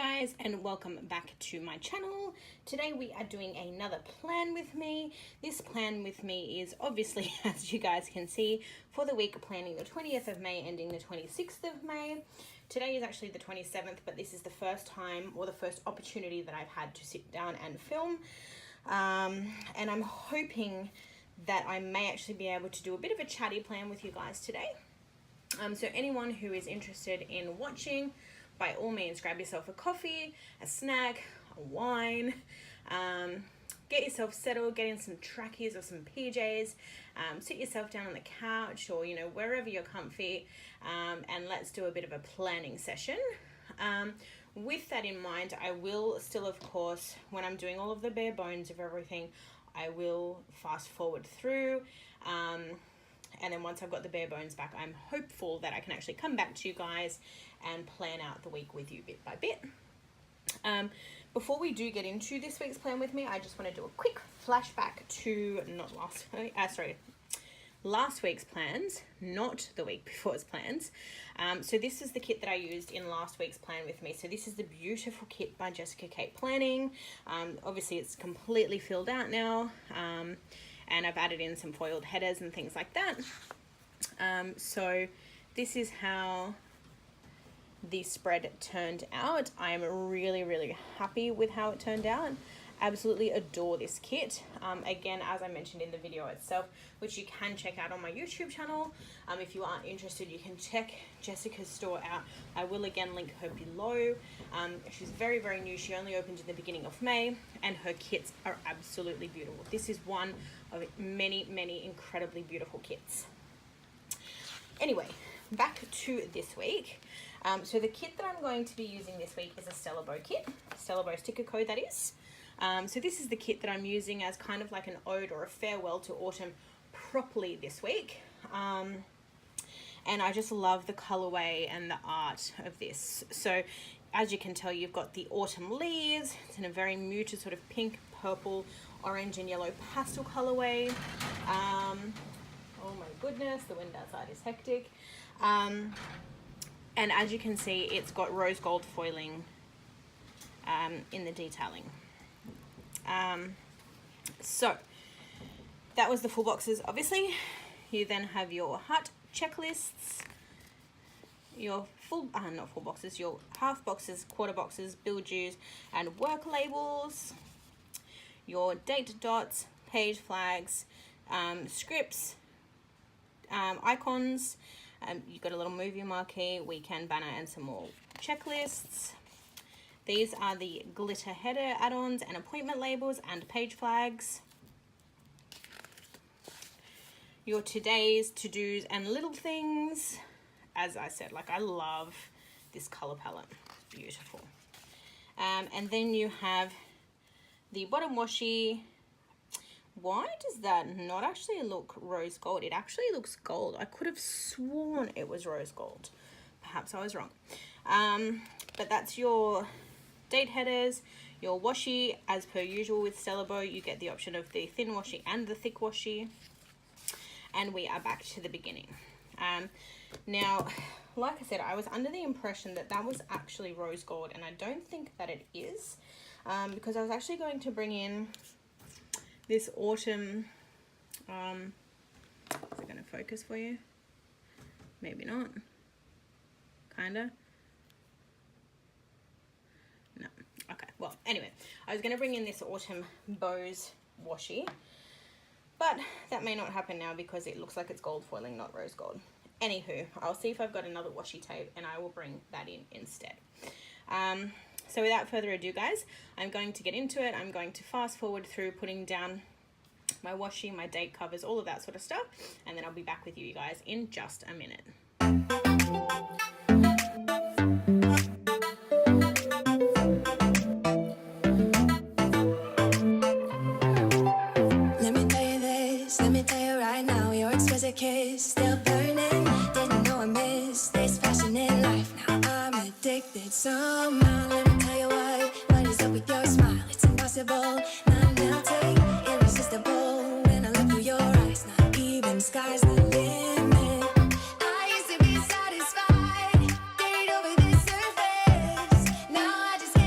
guys, and welcome back to my channel. Today we are doing another plan with me. This plan with me is obviously, as you guys can see, for the week planning the 20th of May ending the 26th of May. Today is actually the 27th, but this is the first time or the first opportunity that I've had to sit down and film. And I'm hoping that I may actually be able to do a bit of a chatty plan with you guys today. So anyone who is interested in watching, by all means, grab yourself a coffee, a snack, a wine, get yourself settled, get in some trackies or some PJs, sit yourself down on the couch or, wherever you're comfy, and let's do a bit of a planning session. With that in mind, I will still, of course, when I'm doing all of the bare bones of everything, I will fast forward through, and then once I've got the bare bones back, I'm hopeful that I can actually come back to you guys and plan out the week with you bit by bit. Before we do get into this week's plan with me, I just want to do a quick flashback to last week's plans, not the week before's plans. So this is the kit that I used in last week's plan with me. So this is the beautiful kit by Jessica Kate Planning. Obviously it's completely filled out now. And I've added in some foiled headers and things like that. So this is how the spread turned out. I'm really, really happy with how it turned out. Absolutely adore this kit. Again, as I mentioned in the video itself, which you can check out on my YouTube channel. If you aren't interested, you can check Jessica's store out. I will again link her below. She's very, very new. She only opened in the beginning of May, and her kits are absolutely beautiful. This is one of many, many incredibly beautiful kits. Anyway, back to this week. So the kit that I'm going to be using this week is a Stella Bow kit, Stella Bow sticker code that is. So this is the kit that I'm using as kind of like an ode or a farewell to autumn properly this week. And I just love the colorway and the art of this. So as you can tell, you've got the autumn leaves. It's in a very muted sort of pink, purple, orange and yellow pastel colorway. Oh my goodness, the wind outside is hectic. And as you can see, it's got rose gold foiling in the detailing. So that was the full boxes. Obviously, you then have your heart checklists, your full, not full boxes, your half boxes, quarter boxes, bill dues and work labels, your date dots, page flags, scripts, icons. You've got a little movie marquee, weekend banner and some more checklists. These are the glitter header add-ons and appointment labels and page flags. Your today's, to-dos and little things. As I said, like, I love this color palette. It's beautiful. And then you have the bottom washi. Why does that not actually look rose gold? It actually looks gold. I could have sworn it was rose gold. Perhaps I was wrong. But that's your date headers, your washi. As per usual with Stella Bow, you get the option of the thin washi and the thick washi. And we are back to the beginning. Now, like I said, I was under the impression that that was actually rose gold, and I don't think that it is, because I was actually going to bring in this autumn, is it going to focus for you? Maybe not. Kinda. No. Okay. Well, anyway, I was going to bring in this autumn bows washi, but that may not happen now because it looks like it's gold foiling, not rose gold. Anywho, I'll see if I've got another washi tape and I will bring that in instead. So without further ado, guys, I'm going to get into it. I'm going to fast forward through putting down my washi, my date covers, all of that sort of stuff, and then I'll be back with you guys in just a minute. Let me tell you right now, your exquisite kiss still burning. Didn't know I missed this passion in life. Now I'm addicted somehow. Let me tell you what is up with your smile? It's impossible, not melting, irresistible. When I look through your eyes, not even sky's the limit. I used to be satisfied, getting over this surface. Now I just can't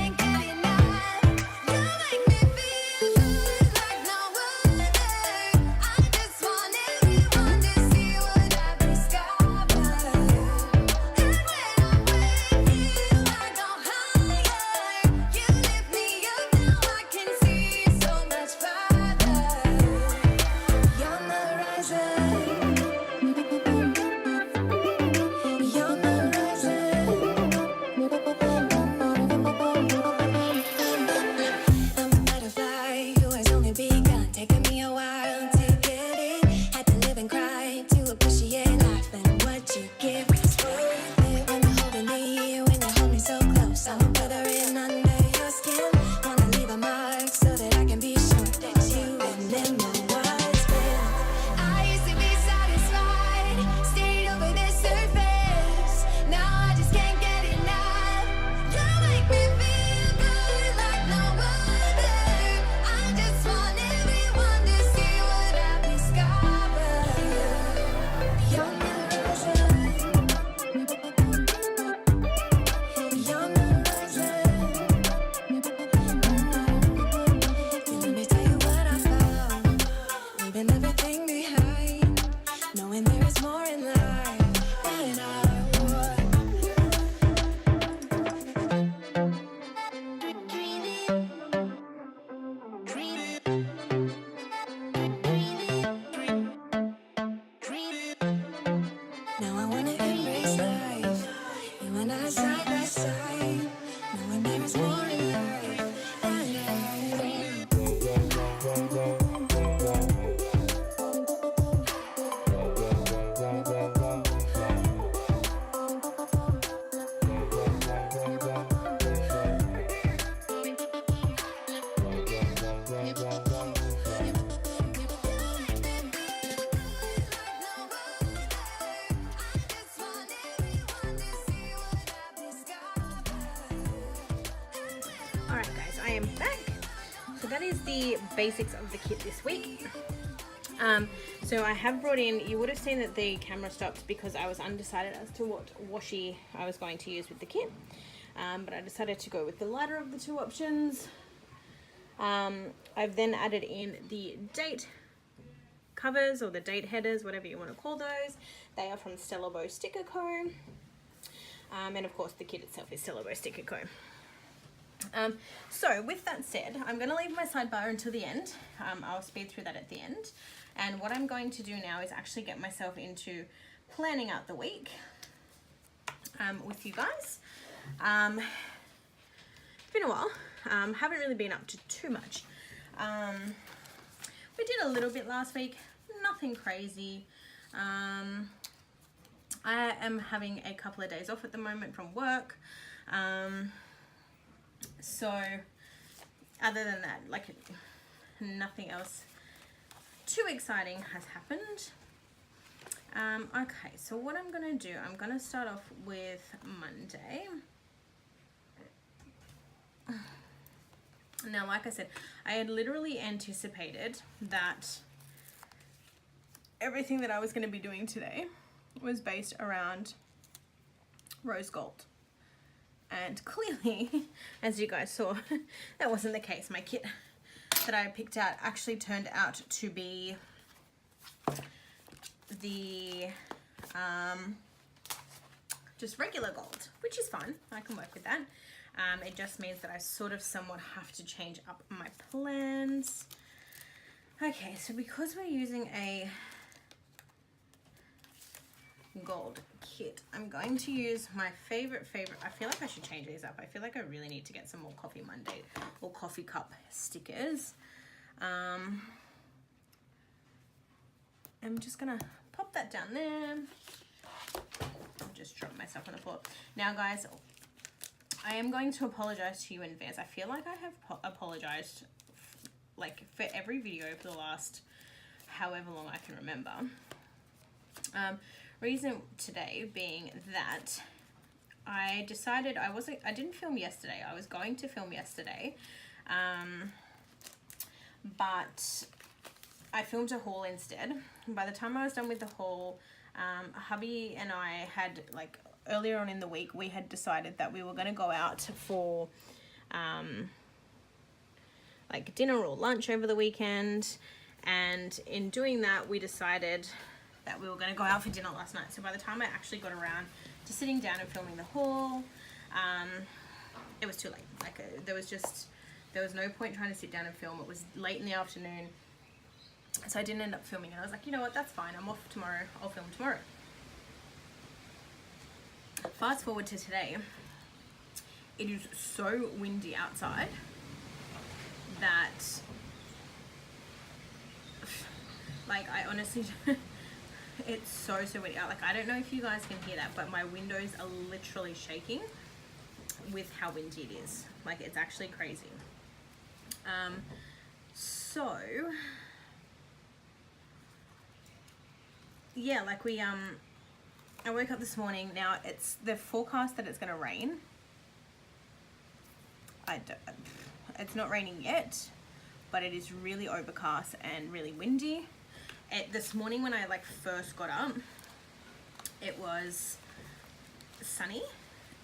wanna embrace life. You and I side by side, knowing there is more in life than Alright guys, I am back. So that is the basics of the kit this week. So I have brought in, you would have seen that the camera stopped because I was undecided as to what washi I was going to use with the kit. But I decided to go with the lighter of the two options. I've then added in the date covers or the date headers, whatever you want to call those. They are from Stella Bow Sticker Co. And of course the kit itself is Stella Bow Sticker Co. So with that said, I'm going to leave my sidebar until the end. I'll speed through that at the end. And what I'm going to do now is actually get myself into planning out the week with you guys. It's been a while. Haven't really been up to too much. We did a little bit last week, nothing crazy. I am having a couple of days off at the moment from work. So other than that, like, nothing else too exciting has happened. Okay, so what I'm gonna do, I'm gonna start off with Monday. Now, like I said, I had literally anticipated that everything that I was going to be doing today was based around rose gold. And clearly, as you guys saw, that wasn't the case. My kit that I picked out actually turned out to be the just regular gold, which is fine. I can work with that. It just means that I sort of somewhat have to change up my plans. Okay, so because we're using a gold kit, I'm going to use my favorite, I feel like I should change these up. I feel like I really need to get some more Coffee Monday or coffee cup stickers. I'm just gonna pop that down there. I'll just drop myself on the floor. Now guys, I am going to apologize to you in advance. I feel like I have apologized like for every video for the last however long I can remember. Reason today being that I decided I didn't film yesterday. I was going to film yesterday, but I filmed a haul instead. By the time I was done with the haul, hubby and I had, like, earlier on in the week, we had decided that we were going to go out for like dinner or lunch over the weekend, and in doing that we decided that we were going to go out for dinner last night. So by the time I actually got around to sitting down and filming the haul, it was too late. Like, there was no point trying to sit down and film. It was late in the afternoon, so I didn't end up filming, and I was like, you know what, that's fine, I'm off tomorrow, I'll film tomorrow. Fast forward to today, it is so windy outside that, like, I honestly, it's so windy out. Like, I don't know if you guys can hear that, but my windows are literally shaking with how windy it is. Like, it's actually crazy. So yeah, like, I woke up this morning. Now it's the forecast that it's going to rain. It's not raining yet, but it is really overcast and really windy. This morning when I, like, first got up, it was sunny,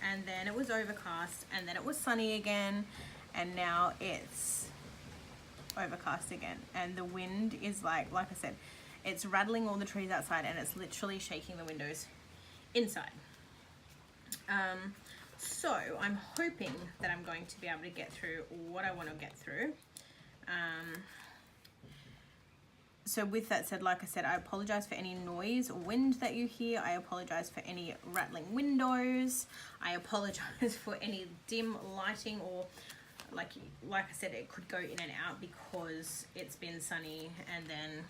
and then it was overcast, and then it was sunny again, and now it's overcast again. And the wind is like I said, it's rattling all the trees outside, and it's literally shaking the windows inside. So I'm hoping that I'm going to be able to get through what I want to get through. so with that said, like I said, I apologize for any noise or wind that you hear. I apologize for any rattling windows. I apologize for any dim lighting, or like I said, it could go in and out because it's been sunny and then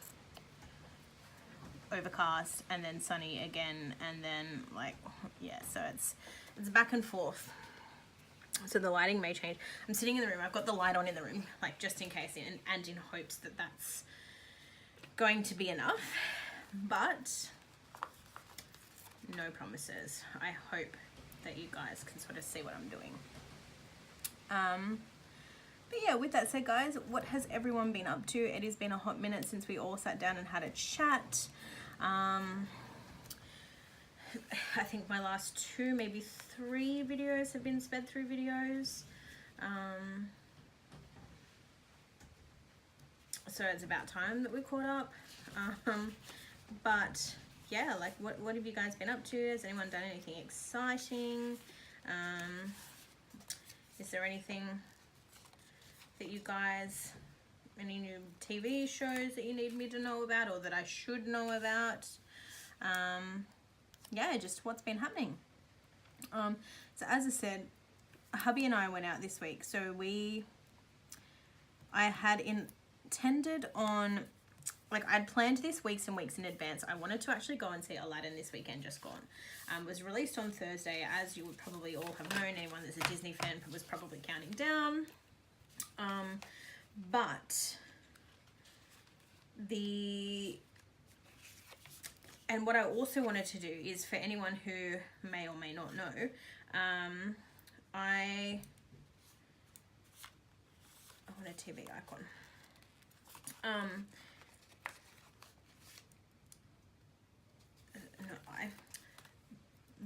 overcast and then sunny again, and then like, yeah, so it's back and forth. So the lighting may change. I'm sitting in the room. I've got the light on in the room, like just in case, and in hopes that that's going to be enough, but no promises. I hope that you guys can sort of see what I'm doing. But yeah, with that said, guys, what has everyone been up to? It has been a hot minute since we all sat down and had a chat. I think my last 2, maybe 3 videos have been sped through videos. So it's about time that we caught up. But yeah, like what have you guys been up to? Has anyone done anything exciting? Is there anything that you guys, any new TV shows that you need me to know about, or that I should know about? Yeah, just what's been happening. So as I said, hubby and I went out this week. So I had intended on, like, I'd planned this weeks and weeks in advance. I wanted to actually go and see Aladdin this weekend, just gone. It was released on Thursday, as you would probably all have known. Anyone that's a Disney fan was probably counting down. And what I also wanted to do is, for anyone who may or may not know, I want a TV icon.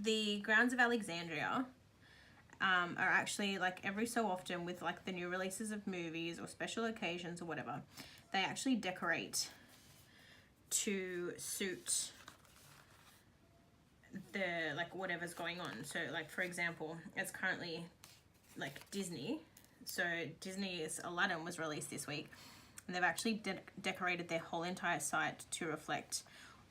The Grounds of Alexandria are actually, like, every so often with like the new releases of movies or special occasions or whatever, they actually decorate to suit the, like, whatever's going on. So like, for example, it's currently like Disney, so Disney's Aladdin was released this week, and they've actually decorated their whole entire site to reflect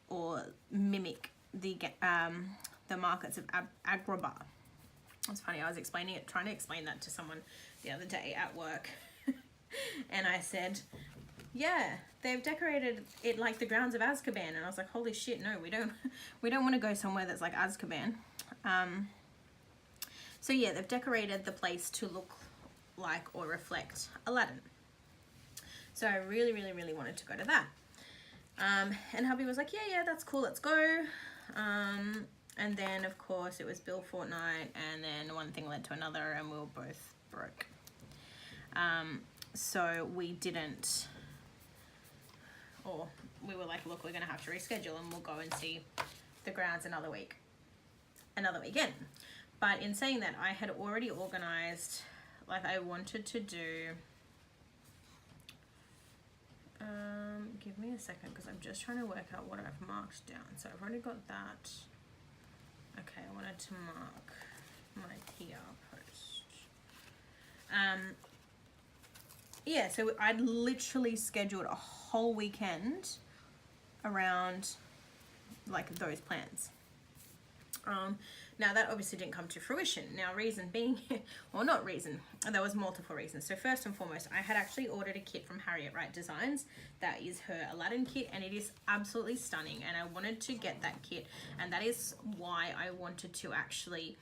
or mimic the markets of Agrabah. It's funny, I was trying to explain that to someone the other day at work. And I said, yeah, they've decorated it like the grounds of Azkaban. And I was like, holy shit, no, we don't want to go somewhere that's like Azkaban. So yeah, they've decorated the place to look like or reflect Aladdin. So I really, really, really wanted to go to that. And hubby was like, yeah, that's cool, let's go. And then, of course, it was Bill Fortnite, and then one thing led to another, and we were both broke. So we didn't, or we were like, look, we're going to have to reschedule, and we'll go and see the grounds another weekend. But in saying that, I had already organised, like, I wanted to do, give me a second, because I'm just trying to work out what I've marked down. So I've already got that. Okay, I wanted to mark my PR post. Yeah, so I'd literally scheduled a whole weekend around, like, those plans. Now that obviously didn't come to fruition. Now, reason being, well, not reason, there was multiple reasons. So first and foremost, I had actually ordered a kit from Harriet Wright Designs. That is her Aladdin kit, and it is absolutely stunning, and I wanted to get that kit, and that is why I wanted to actually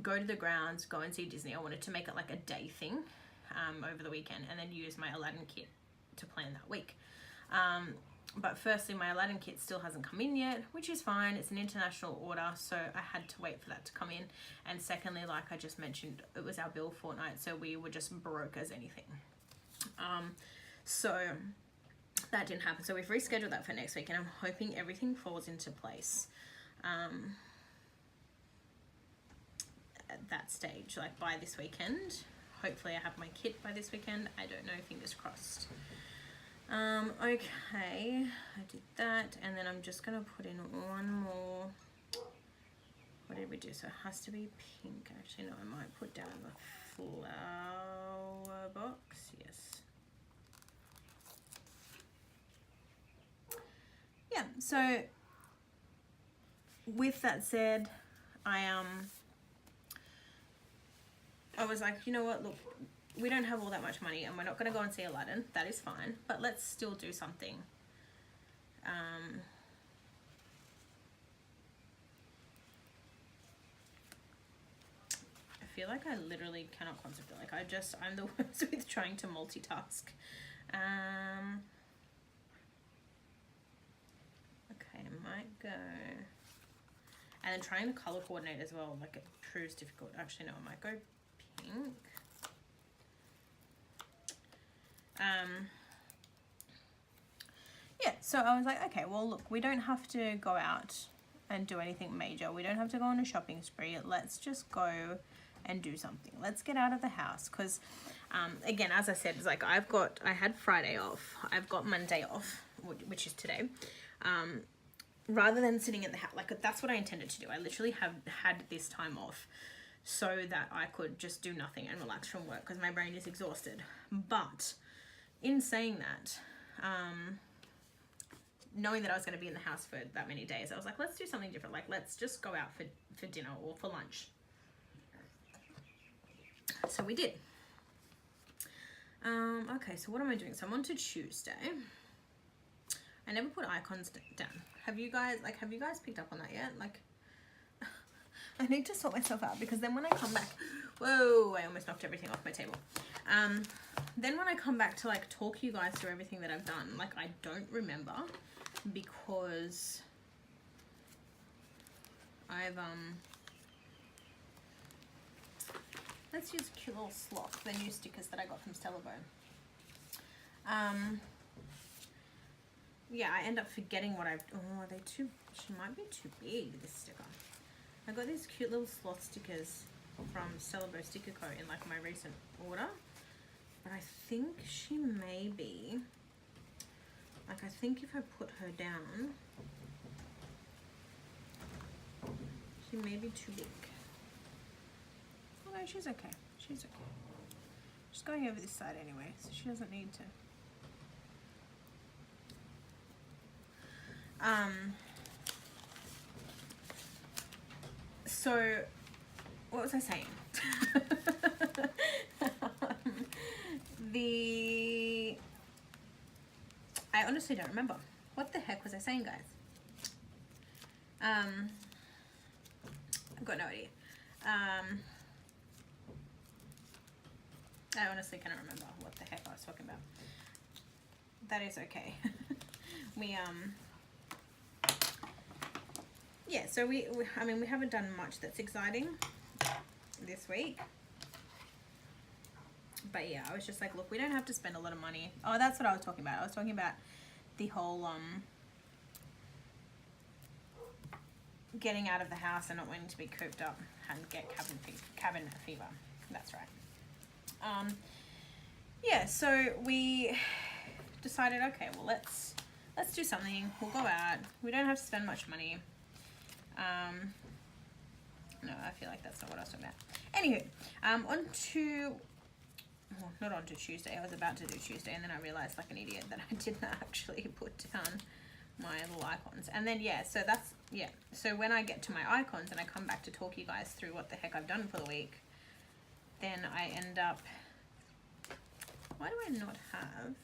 go to the grounds, go and see Disney. I wanted to make it like a day thing over the weekend, and then use my Aladdin kit to plan that week. But firstly, my Aladdin kit still hasn't come in yet, which is fine. It's an international order, so I had to wait for that to come in. And secondly, like I just mentioned, it was our Bill Fortnite, so we were just broke as anything. So that didn't happen. So we've rescheduled that for next week, and I'm hoping everything falls into place at that stage, like by this weekend. Hopefully I have my kit by this weekend. I don't know, fingers crossed. Okay, I did that, and then I'm just gonna put in one more. What did we do? So it has to be pink. Actually, no, I might put down the flower box. Yes. so with that said, I was like, you know what, look, we don't have all that much money and we're not going to go and see Aladdin. That is fine, but let's still do something. I feel like I literally cannot concentrate. Like I'm the worst with trying to multitask. Okay, I might go. And then trying to color coordinate as well, like it proves difficult. Actually, no, I might go pink. Yeah, so I was like, okay, well, look, we don't have to go out and do anything major. We don't have to go on a shopping spree. Let's just go and do something. Let's get out of the house. Because, again, as I said, it's like I had Friday off. I've got Monday off, which is today. Rather than sitting in the house, like that's what I intended to do. I literally have had this time off so that I could just do nothing and relax from work because my brain is exhausted. But in saying that, knowing that I was going to be in the house for that many days, I was like, let's do something different. Like, let's just go out for dinner or for lunch. So we did. Okay, so what am I doing? So I'm on to Tuesday. I never put icons down. Have you guys picked up on that yet? Like, I need to sort myself out because then when I come back, whoa, I almost knocked everything off my table. Then when I come back to like talk you guys through everything that I've done, like I don't remember because I've, let's use cute little sloth, the new stickers that I got from Stella Bone. Yeah, I end up forgetting what I've, oh, are they too, she might be too big, this sticker. I got these cute little sloth stickers from Stella Bone Sticker Co. in like my recent order. But I think she may be, like I think if I put her down, she may be too big. Oh no, she's okay. She's okay. She's going over this side anyway, so she doesn't need to. So what was I saying? I honestly don't remember. What the heck was I saying, guys? I've got no idea. I honestly cannot remember what the heck I was talking about. That is okay. Yeah, so I mean, we haven't done much that's exciting this week. But yeah, I was just like, look, we don't have to spend a lot of money. Oh, that's what I was talking about. I was talking about the whole getting out of the house and not wanting to be cooped up and get cabin fever. That's right. Yeah, so we decided, okay, well, let's do something. We'll go out. We don't have to spend much money. No, I feel like that's not what I was talking about. Anywho, not on to Tuesday. I was about to do Tuesday, and then I realized like an idiot that I didn't actually put down my little icons. And then yeah, so that's, yeah, so when I get to my icons and I come back to talk you guys through what the heck I've done for the week, then I end up, why do I not have,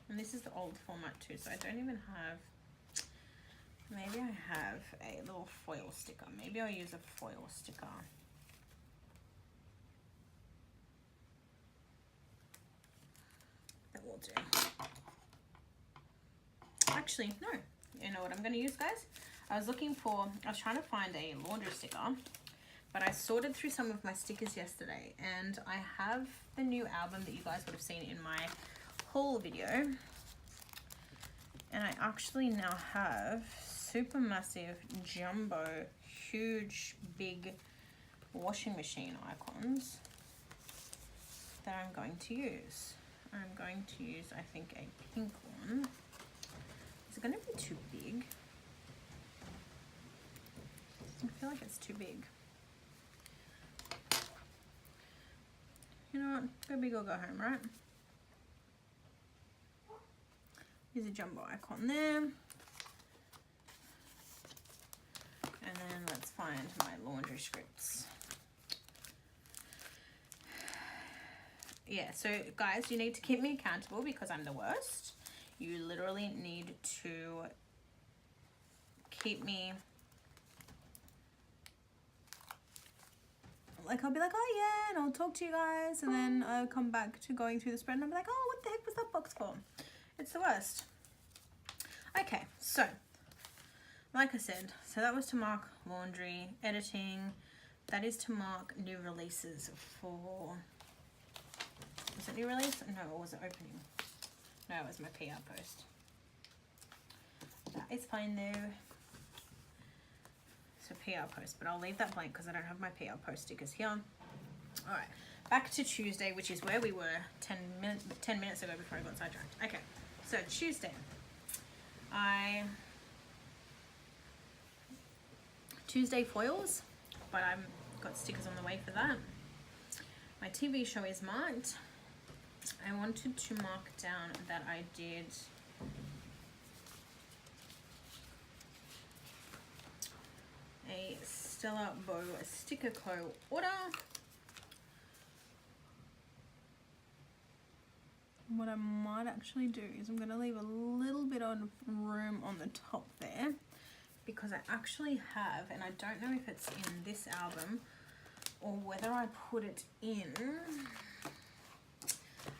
and this is the old format too, so I don't even have, maybe I have a little foil sticker. Maybe I'll use a foil sticker. That will do. Actually, no. You know what I'm going to use, guys? I was trying to find a laundry sticker, but I sorted through some of my stickers yesterday, and I have the new album that you guys would have seen in my haul video. And I actually now have super massive, jumbo, huge, big washing machine icons that I'm going to use. I'm going to use, I think, a pink one. Is it going to be too big? I feel like it's too big. You know what? Go big or go home, right? Here's a jumbo icon there. And then let's find my laundry scripts. Yeah, so guys, you need to keep me accountable because I'm the worst. You literally need to keep me, like, I'll be like, oh yeah, and I'll talk to you guys, and then I'll come back to going through the spread and I'll be like, oh, what the heck was that box for? It's the worst. Okay, so like I said, so that was to mark laundry, editing. That is to mark new releases for, was it new release? No, or was it opening? No, it was my PR post. That is fine though. So PR post, but I'll leave that blank because I don't have my PR post stickers here. All right, back to Tuesday, which is where we were 10 minutes ago before I got sidetracked. Okay, so Tuesday, Tuesday foils, but I've got stickers on the way for that. My TV show is marked. I wanted to mark down that I did a Stella Bow Sticker Co. order. What I might actually do is I'm going to leave a little bit of room on the top there because I actually have, and I don't know if it's in this album or whether I put it in,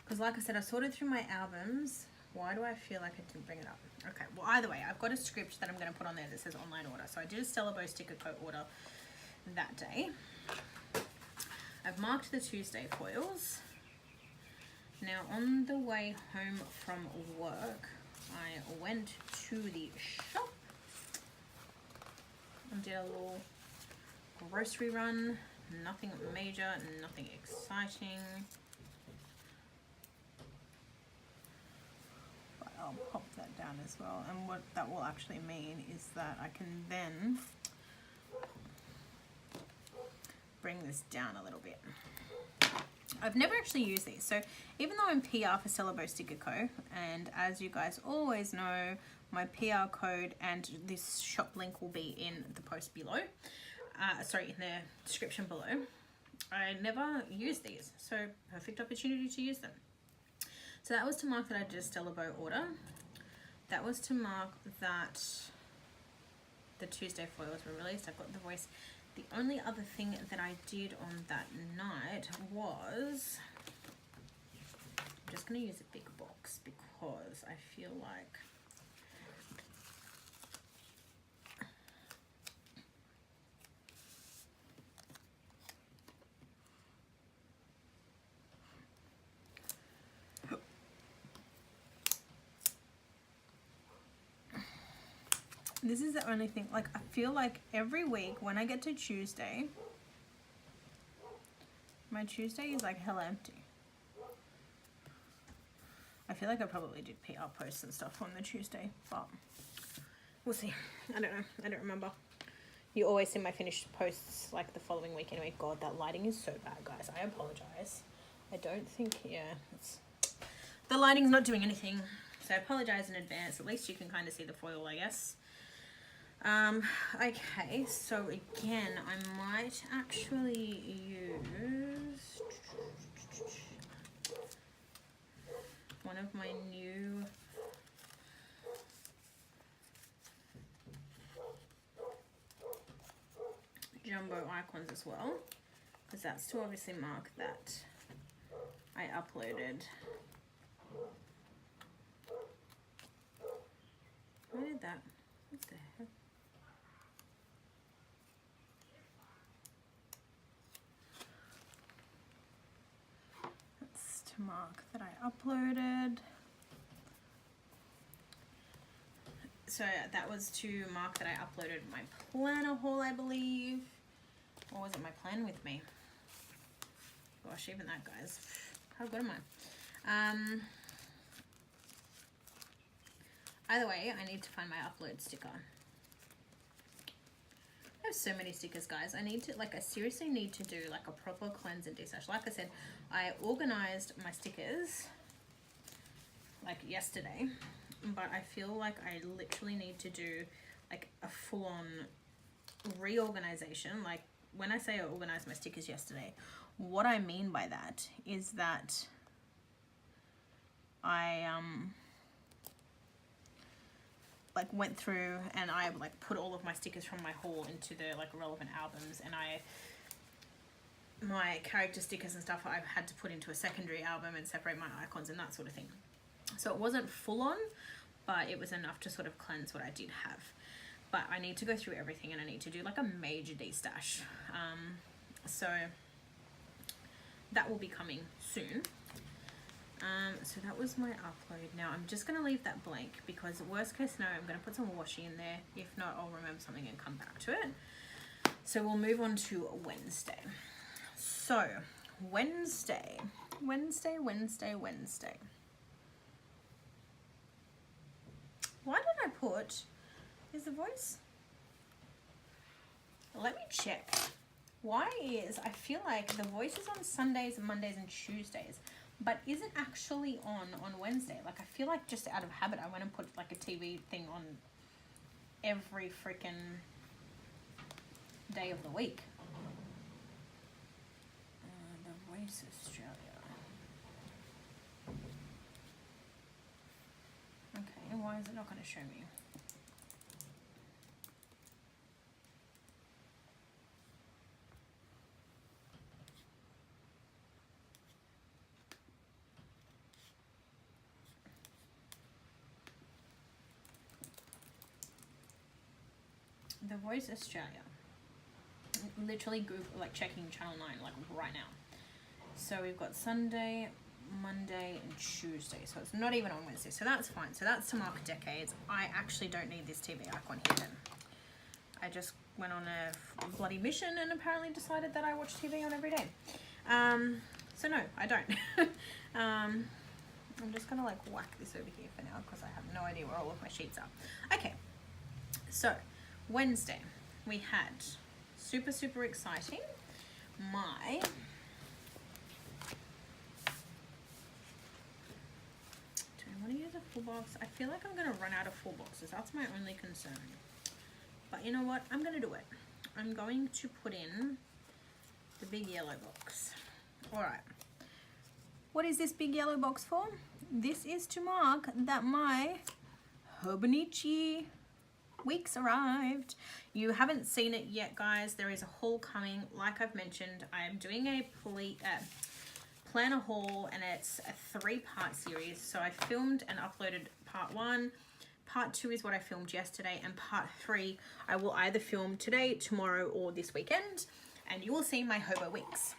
because like I said, I sorted through my albums. Why do I feel like I didn't bring it up? Okay, well either way, I've got a script that I'm going to put on there that says online order. So I did a Stella Bow Sticker Co. order that day. I've marked the Tuesday foils. Now on the way home from work, I went to the shop and did a little grocery run. Nothing major, nothing exciting. But I'll pop that down as well. And what that will actually mean is that I can then bring this down a little bit. I've never actually used these, so even though I'm PR for Stella Bow Sticker Co, and as you guys always know, my PR code and this shop link will be in the post below, in the description below. I never used these, so perfect opportunity to use them. So that was to mark that I did a Stella Bow order. That was to mark that the Tuesday foils were released. I've got the voice. The only other thing that I did on that night was, I'm just going to use a big box because I feel like this is the only thing, like I feel like every week when I get to Tuesday, my Tuesday is like hella empty. I feel like I probably did PR posts and stuff on the Tuesday, but we'll see. I don't know. I don't remember. You always see my finished posts like the following week anyway. God, that lighting is so bad, guys. I apologize. I don't think, yeah, the lighting's not doing anything. So I apologize in advance. At least you can kind of see the foil, I guess. Okay, so again, I might actually use one of my new jumbo icons as well, because that's to obviously mark that I uploaded. Where did that? What the heck? That's to mark that I uploaded. So that was to mark that I uploaded my planner haul, I believe. Or was it my plan with me? Gosh, even that, guys. How good am I? Either way, I need to find my upload sticker. I have so many stickers, guys. I need to, like, I seriously need to do like a proper cleanse and desash. Like I said, I organized my stickers like yesterday, but I feel like I literally need to do like a full-on reorganization. Like when I say I organized my stickers yesterday, what I mean by that is that I like went through and I like put all of my stickers from my haul into the like relevant albums, and my character stickers and stuff I've had to put into a secondary album and separate my icons and that sort of thing. So it wasn't full on, but it was enough to sort of cleanse what I did have. But I need to go through everything, and I need to do like a major destash. So that will be coming soon. So that was my upload. Now I'm just going to leave that blank because worst case scenario, I'm going to put some washi in there. If not, I'll remember something and come back to it. So we'll move on to Wednesday. So Wednesday. Why did I put, is the voice? Let me check. Why is, I feel like the voice is on Sundays, Mondays and Tuesdays, but isn't actually on Wednesday. Like I feel like just out of habit, I went and put like a TV thing on every freaking day of the week. The Voice Australia. Okay, why is it not going to show me? The Voice Australia. Literally Google, like checking channel 9 like right now. So we've got Sunday, Monday and Tuesday. So it's not even on Wednesday. So that's fine. So that's to mark decades. I actually don't need this TV icon here then. I just went on a bloody mission and apparently decided that I watch TV on every day. So no, I don't. I'm just gonna like whack this over here for now because I have no idea where all of my sheets are. Okay, so Wednesday we had super exciting. Do I want to use a full box? I feel like I'm going to run out of full boxes. That's my only concern. But you know what? I'm going to do it. I'm going to put in the big yellow box. Alright. What is this big yellow box for? This is to mark that my Hobonichi weeks arrived. You haven't seen it yet, guys. There is a haul coming. Like I've mentioned, I am doing a planner haul, and it's a 3-part series. So I filmed and uploaded part 1. Part 2 is what I filmed yesterday, and part 3 I will either film today, tomorrow, or this weekend, and you will see my hobo weeks.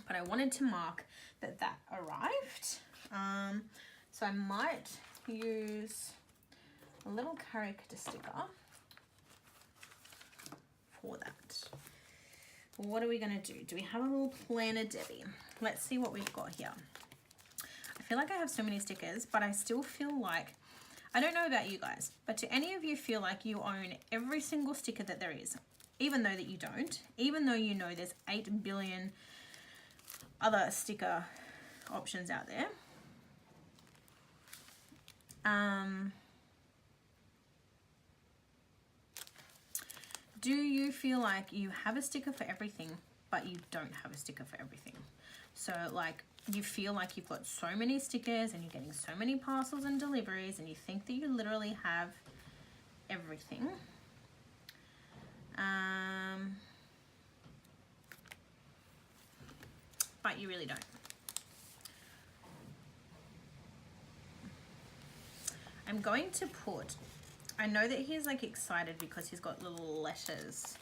But I wanted to mark that that arrived. So I might use a little character sticker for that. What are we going to do? Do we have a little planner, Debbie? Let's see what we've got here. I feel like I have so many stickers, but I still feel like, I don't know about you guys, but do any of you feel like you own every single sticker that there is, even though that you don't, even though you know there's 8 billion other sticker options out there? Do you feel like you have a sticker for everything, but you don't have a sticker for everything? So like you feel like you've got so many stickers and you're getting so many parcels and deliveries, and you think that you literally have everything. But you really don't. I'm going to put, I know that he's like excited because he's got little letters,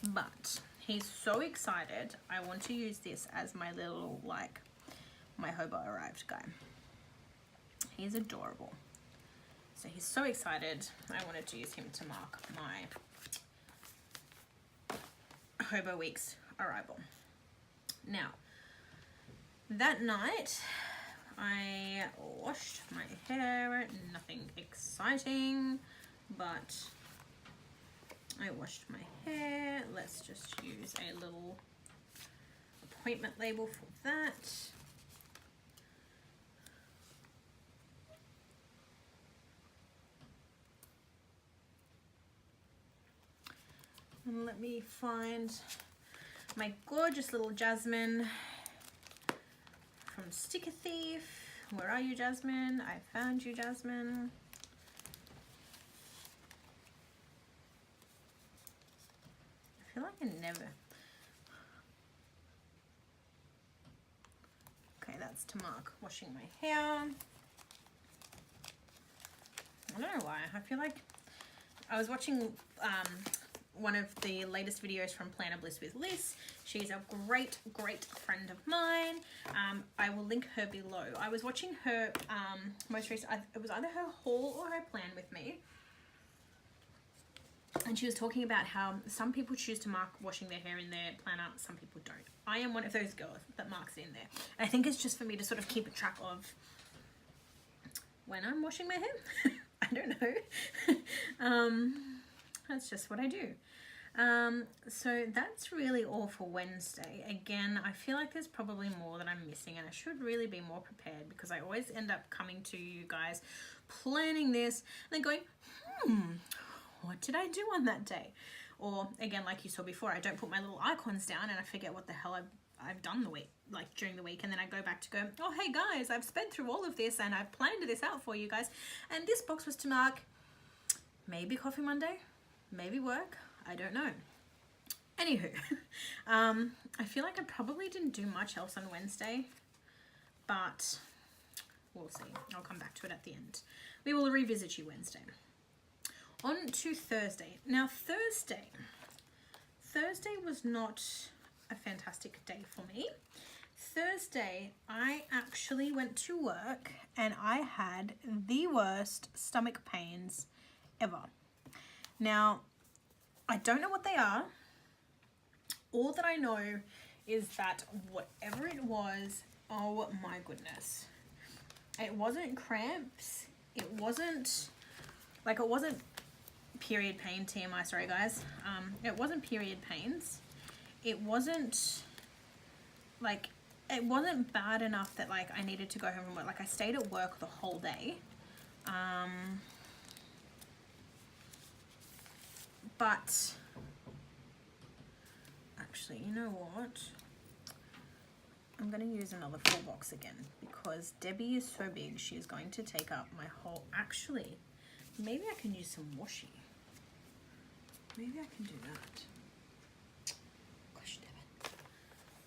but he's so excited. I want to use this as my little, like, my hobo arrived guy. He's adorable. So he's so excited. I wanted to use him to mark my hobo week's arrival. Now, that night, I washed my hair. Nothing exciting, but I washed my hair. Let's just use a little appointment label for that. And let me find my gorgeous little Jasmine from Sticker Thief. Where are you, Jasmine? I found you, Jasmine. I feel like I never... Okay, that's to mark washing my hair. I don't know why. I feel like I was watching one of the latest videos from Planner Bliss with Liz. She's a great friend of mine. I will link her below. I was watching her most recent, it was either her haul or her plan with me. And she was talking about how some people choose to mark washing their hair in their planner, some people don't. I am one of those girls that marks it in there. And I think it's just for me to sort of keep a track of when I'm washing my hair. I don't know. That's just what I do. So that's really all for Wednesday. Again, I feel like there's probably more that I'm missing, and I should really be more prepared, because I always end up coming to you guys planning this and then going, what did I do on that day? Or again, like you saw before, I don't put my little icons down and I forget what the hell I've done the week, like during the week, and then I go back to go, oh hey guys, I've sped through all of this and I've planned this out for you guys, and this box was to mark maybe Coffee Monday, maybe work, I don't know. Anywho, I feel like I probably didn't do much else on Wednesday, but we'll see. I'll come back to it at the end. We will revisit you Wednesday. On to Thursday. Now Thursday was not a fantastic day for me. Thursday, I actually went to work and I had the worst stomach pains ever. Now, I don't know what they are. All that I know is that whatever it was, oh my goodness. It wasn't cramps. It wasn't period pain, TMI, sorry guys. It wasn't period pains. It wasn't bad enough that like I needed to go home from work. Like I stayed at work the whole day. But actually, you know what? I'm going to use another full box again, because Debbie is so big, she is going to take up my whole... Actually, maybe I can use some washi. Maybe I can do that. Gosh, damn it.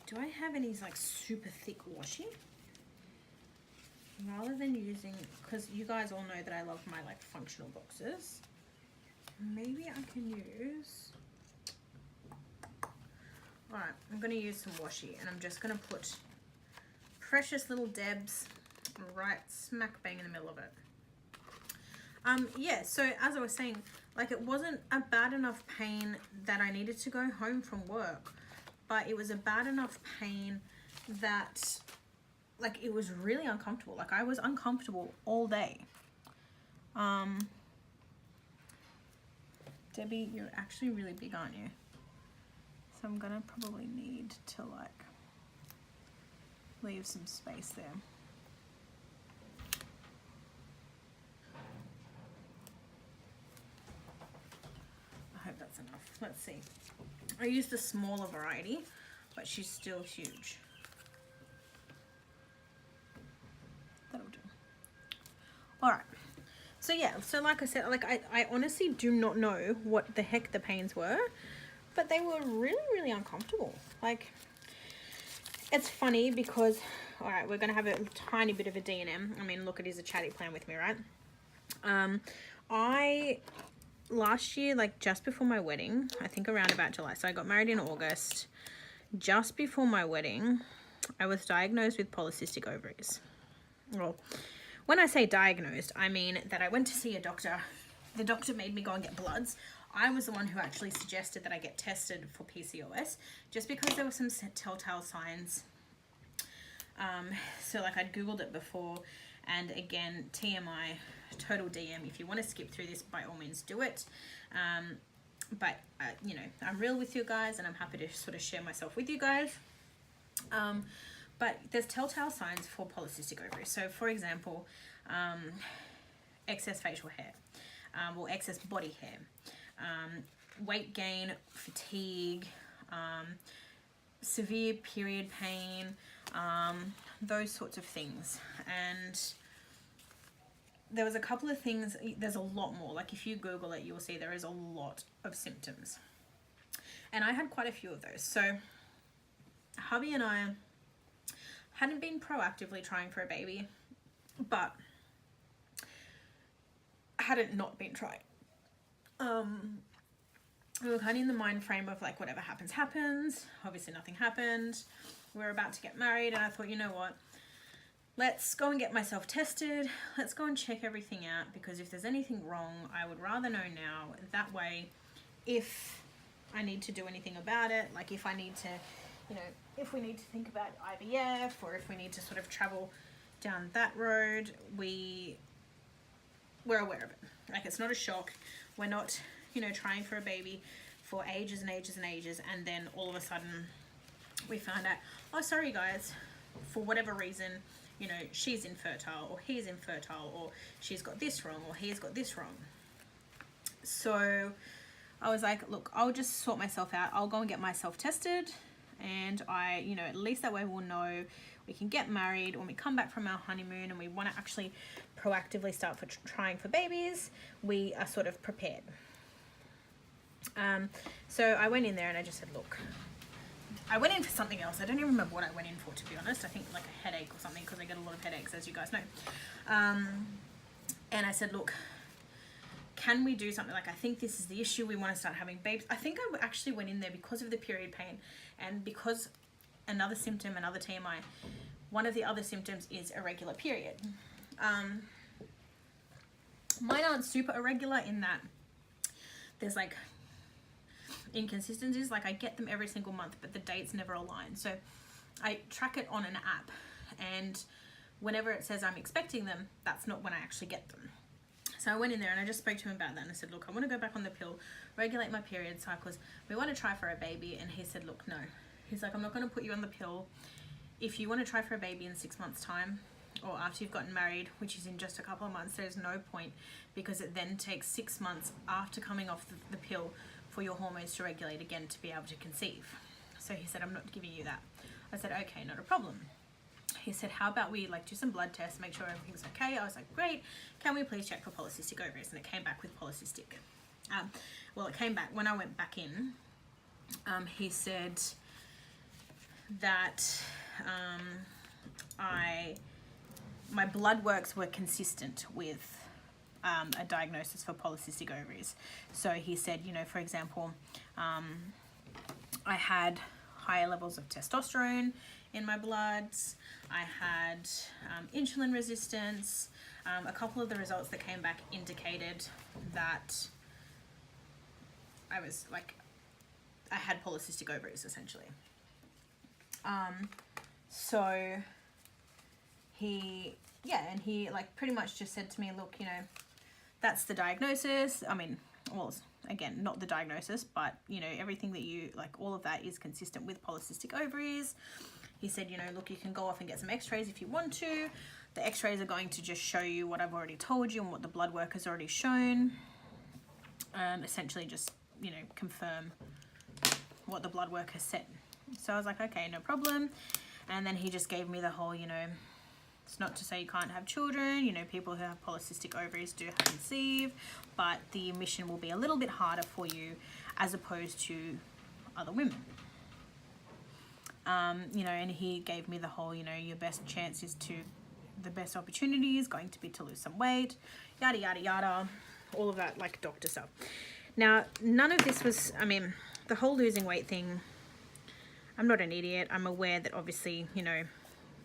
Do I have any like super thick washi? Rather than using... Because you guys all know that I love my like functional boxes. Maybe I can use... Alright, I'm going to use some washi, and I'm just going to put precious little Debs right smack bang in the middle of it. Yeah, so as I was saying, like it wasn't a bad enough pain that I needed to go home from work, but it was a bad enough pain that like it was really uncomfortable. Like I was uncomfortable all day. Debbie, you're actually really big, aren't you? So I'm gonna probably need to like leave some space there. I hope that's enough. Let's see. I used the smaller variety, but she's still huge. That'll do. Alright. So yeah, so like I said, like I honestly do not know what the heck the pains were, but they were really, really uncomfortable. Like, it's funny because, all right, we're going to have a tiny bit of a D&M. I mean, look, it is a chatty plan with me, right? Last year, like just before my wedding, I think around about July, so I got married in August. Just before my wedding, I was diagnosed with polycystic ovaries. Well, when I say diagnosed, I mean that I went to see a doctor. The doctor made me go and get bloods. I was the one who actually suggested that I get tested for PCOS, just because there were some telltale signs. So like I'd Googled it before, and again, TMI, total DM. If you want to skip through this, by all means do it. But you know, I'm real with you guys, and I'm happy to sort of share myself with you guys. But there's telltale signs for polycystic ovaries. So for example, excess facial hair, or excess body hair. weight gain, fatigue, severe period pain, those sorts of things. And there was a couple of things, there's a lot more. Like if you Google it, you'll see there is a lot of symptoms. And I had quite a few of those. So hubby and I hadn't been proactively trying for a baby, but hadn't not been trying. We were kind of in the mind frame of like, whatever happens, happens. Obviously nothing happened. We were about to get married, and I thought, you know what? Let's go and get myself tested. Let's go and check everything out, because if there's anything wrong, I would rather know now. That way, if I need to do anything about it, like if I need to, you know, if we need to think about IVF, or if we need to sort of travel down that road, we're aware of it. Like, it's not a shock. We're not, you know, trying for a baby for ages and ages and ages, and then all of a sudden we found out, oh, sorry guys, for whatever reason, you know, she's infertile, or he's infertile, or she's got this wrong, or he's got this wrong. So I was like, look, I'll just sort myself out. I'll go and get myself tested, and I, you know, at least that way we'll know. We can get married when we come back from our honeymoon and we want to actually proactively start for trying for babies. We are sort of prepared. So I went in there and I just said, look, I went in for something else. I don't even remember what I went in for, to be honest. I think like a headache or something, because I get a lot of headaches, as you guys know. And I said, look, can we do something? Like, I think this is the issue. We want to start having babies. I think I actually went in there because of the period pain, and because another symptom, another TMI, one of the other symptoms is irregular period. Mine aren't super irregular in that there's like inconsistencies. Like, I get them every single month, but the dates never align. So I track it on an app, and whenever it says I'm expecting them, that's not when I actually get them. So I went in there and I just spoke to him about that, and I said, look, I want to go back on the pill, regulate my period cycles. We want to try for a baby. And he said, look, no. He's like, I'm not going to put you on the pill. If you want to try for a baby in 6 months' time, or after you've gotten married, which is in just a couple of months, there's no point, because it then takes 6 months after coming off the pill for your hormones to regulate again to be able to conceive. So he said, I'm not giving you that. I said, okay, not a problem. He said, how about we like do some blood tests, make sure everything's okay. I was like, great. Can we please check for polycystic ovaries? And it came back with polycystic. Well, it came back when I went back in. He said that my blood works were consistent with a diagnosis for polycystic ovaries. So he said, you know, for example, I had higher levels of testosterone in my bloods. I had insulin resistance. A couple of the results that came back indicated that I was like, I had polycystic ovaries essentially. So he like pretty much just said to me, look, you know, that's the diagnosis. I mean, well, again, not the diagnosis, but you know, everything that you like, all of that is consistent with polycystic ovaries. He said, you know, look, you can go off and get some x-rays if you want to. The x-rays are going to just show you what I've already told you and what the blood work has already shown. Essentially just, you know, confirm what the blood work has said. So I was like, okay, no problem. And then he just gave me the whole, you know, it's not to say you can't have children. You know, people who have polycystic ovaries do conceive, but the emission will be a little bit harder for you as opposed to other women. You know, and he gave me the whole, you know, your best chance is to, the best opportunity is going to be to lose some weight, yada, yada, yada, all of that, like doctor stuff. Now, none of this was, I mean, the whole losing weight thing, I'm not an idiot. I'm aware that obviously, you know,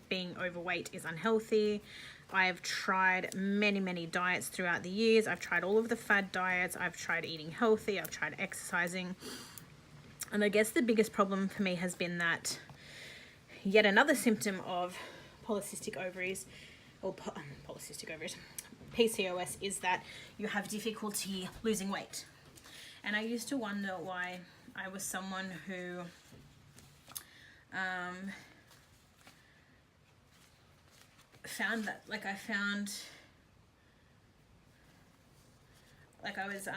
being overweight is unhealthy. I've tried many, many diets throughout the years. I've tried all of the fad diets. I've tried eating healthy. I've tried exercising. And I guess the biggest problem for me has been that yet another symptom of polycystic ovaries, or polycystic ovaries, PCOS, is that you have difficulty losing weight. And I used to wonder why I was someone who found that, like, I was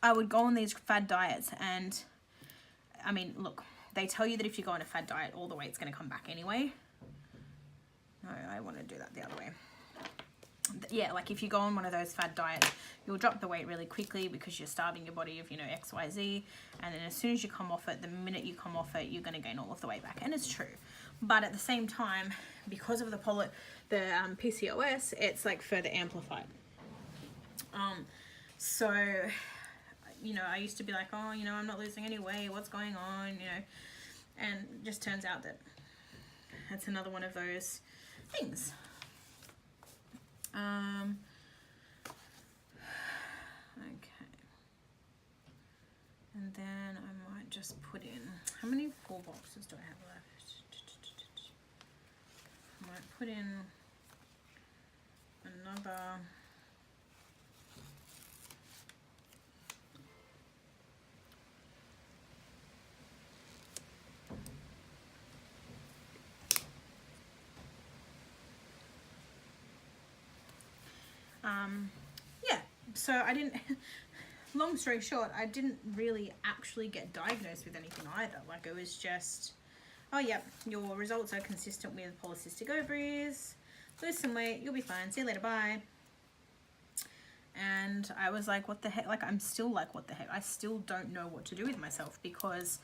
I would go on these fad diets, and I mean, look, they tell you that if you go on a fad diet, all the weight's going to come back anyway. No, I want to do that the other way. Yeah, like if you go on one of those fad diets, you'll drop the weight really quickly because you're starving your body of, you know, XYZ. And then as soon as you come off it, the minute you come off it, you're going to gain all of the weight back. And it's true. But at the same time, because of the PCOS, it's like further amplified. So, you know, I used to be like, oh, you know, I'm not losing any weight. What's going on? You know, and it just turns out that that's another one of those things. Okay. And then I might just put in, how many full boxes do I have left? I might put in another. Yeah, so I didn't, long story short, I didn't really actually get diagnosed with anything either. Like, it was just, oh, yep, your results are consistent with polycystic ovaries, lose some weight, you'll be fine, see you later, bye. And I was like, what the heck? Like, I'm still like, what the heck? I still don't know what to do with myself, because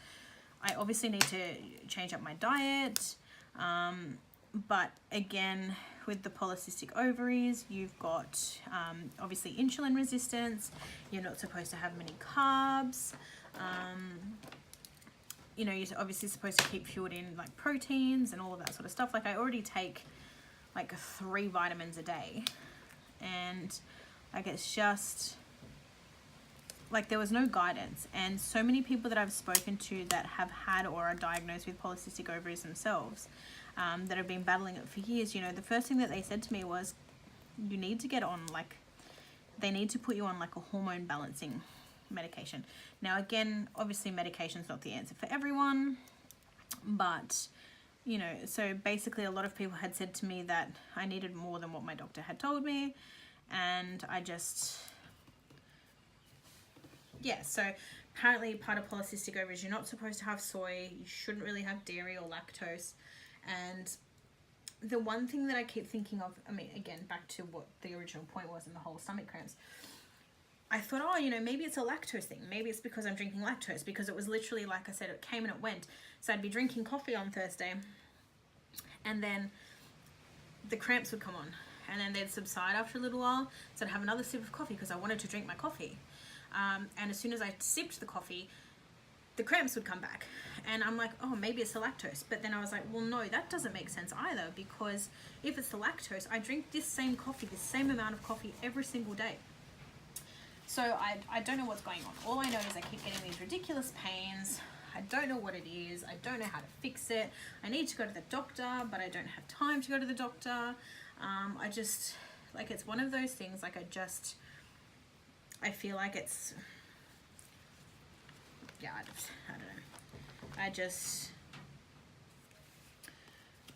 I obviously need to change up my diet. But again, with the polycystic ovaries, you've got obviously insulin resistance. You're not supposed to have many carbs. You know, you're obviously supposed to keep fueled in like proteins and all of that sort of stuff. Like, I already take like 3 vitamins a day, and like, it's just like, there was no guidance. And so many people that I've spoken to that have had or are diagnosed with polycystic ovaries themselves, that have been battling it for years, you know, the first thing that they said to me was, you need to get on, like, they need to put you on like a hormone balancing medication. Now, again, obviously medication's not the answer for everyone, but, you know, so basically a lot of people had said to me that I needed more than what my doctor had told me, and I just, yeah, so apparently part of polycystic ovaries, you're not supposed to have soy, you shouldn't really have dairy or lactose. And the one thing that I keep thinking of, I mean, again, back to what the original point was in the whole stomach cramps, I thought, oh, you know, maybe it's a lactose thing. Maybe it's because I'm drinking lactose, because it was literally, like I said, it came and it went. So I'd be drinking coffee on Thursday, and then the cramps would come on, and then they'd subside after a little while. So I'd have another sip of coffee because I wanted to drink my coffee. And as soon as I sipped the coffee, the cramps would come back, and I'm like, oh, maybe it's the lactose. But then I was like, well, no, that doesn't make sense either, because if it's the lactose, I drink this same coffee, this same amount of coffee every single day. So I don't know what's going on. All I know is I keep getting these ridiculous pains. I don't know what it is. I don't know how to fix it. I need to go to the doctor, but I don't have time to go to the doctor. I just, like, it's one of those things, like, I feel like it's, yeah, I don't know.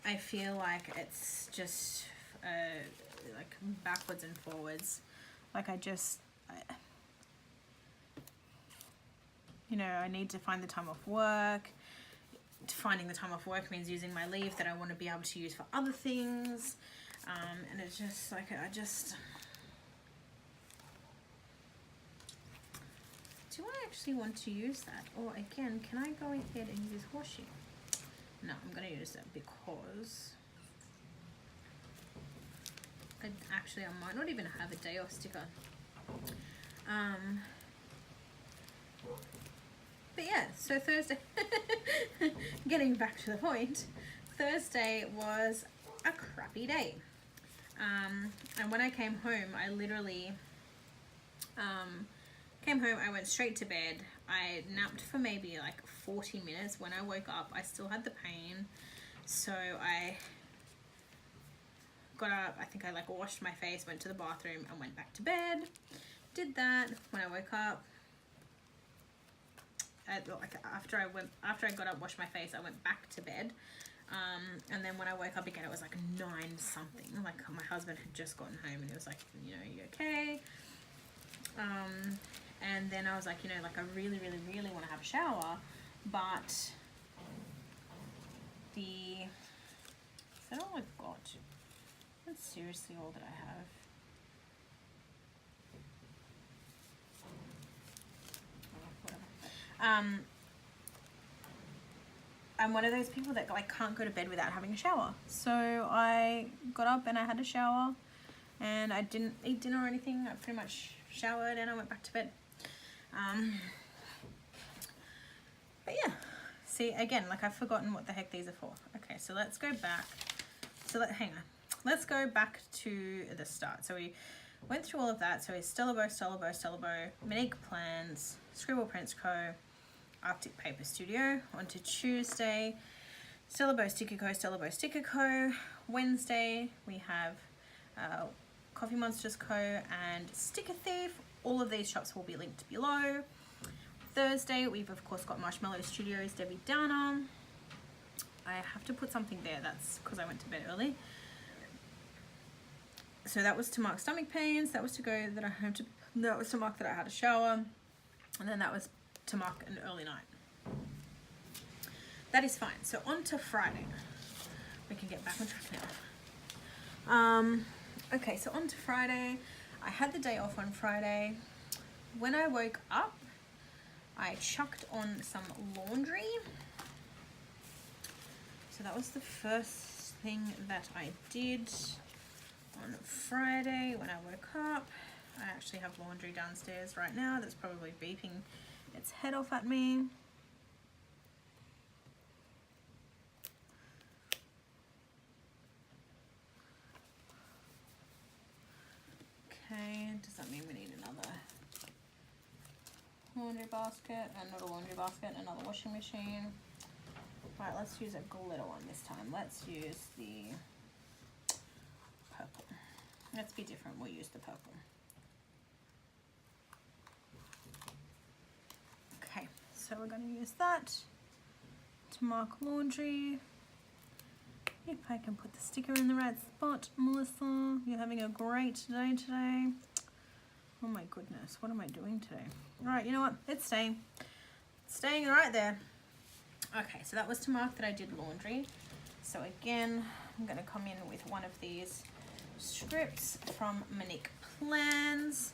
I feel like it's just like backwards and forwards. Like, you know, I need to find the time off work. Finding the time off work means using my leave that I want to be able to use for other things. And it's just like, do I actually want to use that? Or again, can I go ahead and use washi? No, I'm going to use it because I might not even have a day off sticker. But yeah, so Thursday, getting back to the point, Thursday was a crappy day. And when I came home, I literally came home, I went straight to bed. I napped for maybe like 40 minutes. When I woke up, I still had the pain. So I got up, I think I like washed my face, went to the bathroom and went back to bed. Did that. When I woke up, after I got up, washed my face, I went back to bed. And then when I woke up again, it was like 9 something. Like, my husband had just gotten home and he was like, you know, you okay? And then I was like, you know, like I really, really, really want to have a shower, but is that all I've got? That's seriously all that I have. I'm one of those people that like can't go to bed without having a shower. So I got up and I had a shower, and I didn't eat dinner or anything. I pretty much showered and I went back to bed. But yeah, see, again, like I've forgotten what the heck these are for. Okay, so let's go back. Hang on. Let's go back to the start. So we went through all of that. So it's Stella Bow, Monique Plans, Scribble Prints Co., Arctic Paper Studio. On to Tuesday, Stella Bow Sticker Co. Wednesday, we have Coffeemonsterzco and Sticker Thief. All of these shops will be linked below. Thursday, we've of course got Marshmallow Studios, Debbie Downer. I have to put something there, that's because I went to bed early. So that was to mark stomach pains, that was to go that I had to, that was to mark that I had a shower, and then that was to mark an early night. That is fine. So on to Friday. We can get back on track now. Okay, so on to Friday. I had the day off on Friday. When I woke up, I chucked on some laundry. So that was the first thing that I did on Friday when I woke up. I actually have laundry downstairs right now that's probably beeping its head off at me. Okay, does that mean we need another laundry basket? And not a laundry basket, another washing machine. Right, let's use a glitter one this time. Let's use the purple. Let's be different, we'll use the purple. Okay, so we're going to use that to mark laundry. If I can put the sticker in the right spot. Melissa, you're having a great day today. Oh my goodness, what am I doing today? All right, you know what? It's staying. It's staying right there. Okay, so that was to mark that I did laundry. So again, I'm going to come in with one of these scripts from Monique Plans.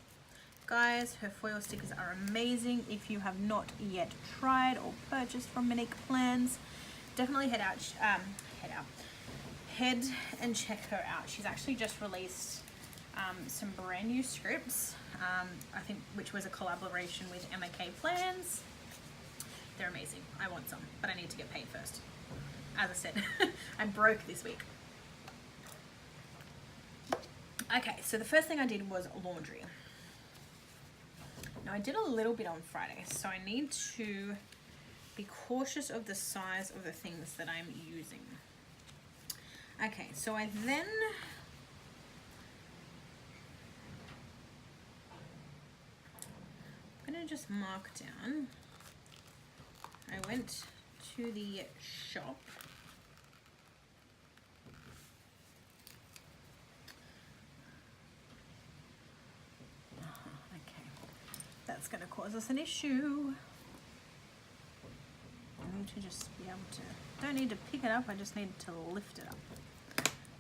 Guys, her foil stickers are amazing. If you have not yet tried or purchased from Monique Plans, definitely head and check her out. She's actually just released some brand new scripts, I think, which was a collaboration with MK Plans. They're amazing. I want some, but I need to get paid first. As I said, I'm broke this week. Okay, so the first thing I did was laundry. Now I did a little bit on Friday, so I need to be cautious of the size of the things that I'm using. Okay, so I then I'm gonna just mark down. I went to the shop. Okay, that's gonna cause us an issue. I need to just be able to, don't need to pick it up, I just need to lift it up.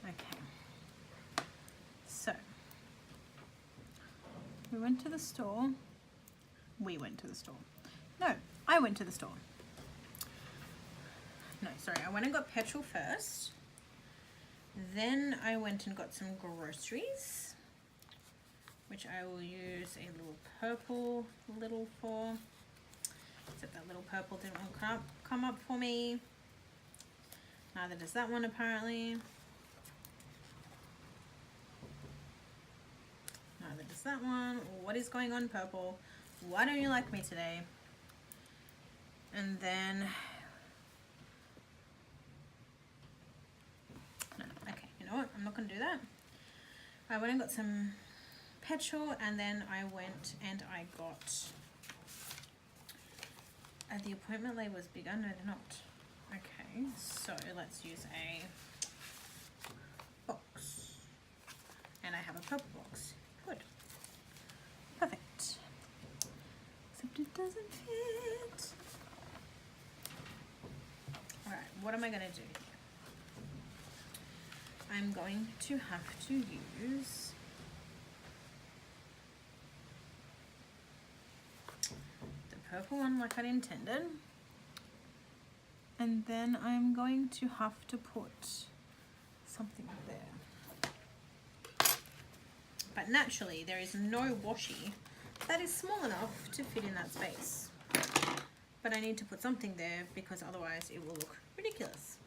Okay, so we went to the store. No, I went to the store. No, sorry, I went and got petrol first. Then I went and got some groceries, which I will use a little purple for. Except that little purple didn't want to come up for me. Neither does that one apparently. Neither does that one. What is going on, purple? Why don't you like me today? And then, no, okay, you know what? I'm not going to do that. I went and got some petrol, and then I went and I got, the appointment label was bigger. No, they're not. Okay, so let's use a box. And I have a purple box. Good. Perfect. doesn't fit. Alright, what am I going to do here? I'm going to have to use the purple one like I intended. And then I'm going to have to put something there. But naturally, there is no washi that is small enough to fit in that space. But I need to put something there because otherwise it will look ridiculous.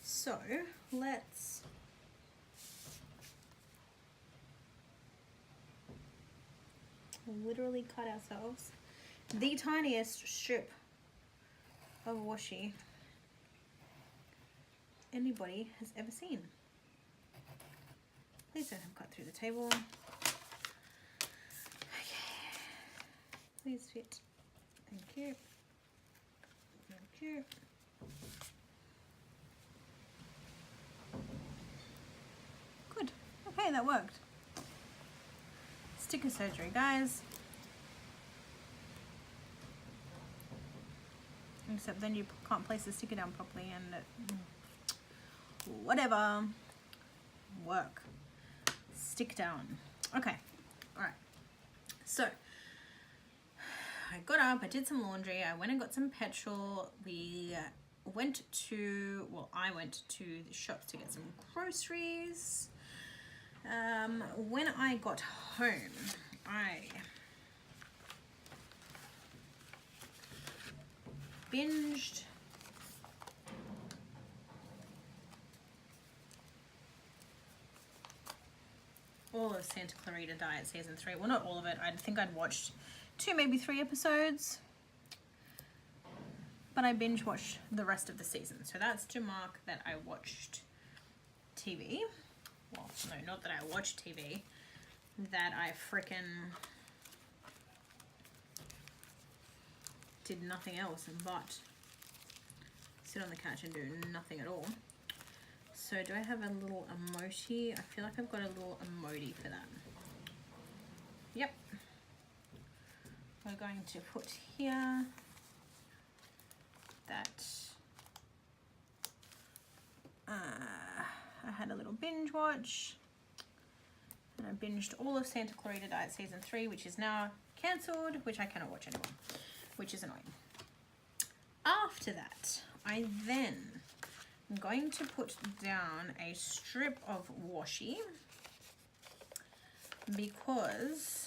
So let's literally cut ourselves the tiniest strip of washi anybody has ever seen. Please don't have cut through the table. Okay. Please fit. Thank you. Thank you. Good. Okay, that worked. Sticker surgery, guys. Except then you can't place the sticker down properly and whatever. Work. Stick down. Okay. Alright. So I got up, I did some laundry, I went and got some petrol. I went to the shop to get some groceries. When I got home, I binged all of Santa Clarita Diet Season 3. Well, not all of it. I think I'd watched 2, maybe 3 episodes. But I binge watched the rest of the season. So that's to mark that I watched TV. Well, no, not that I watched TV. That I frickin' did nothing else but sit on the couch and do nothing at all. So do I have a little emoji? I feel like I've got a little emoji for that. Yep. We're going to put here that I had a little binge watch. And I binged all of Santa Clarita Diet Season 3, which is now cancelled, which I cannot watch anymore, which is annoying. After that, I then am going to put down a strip of washi because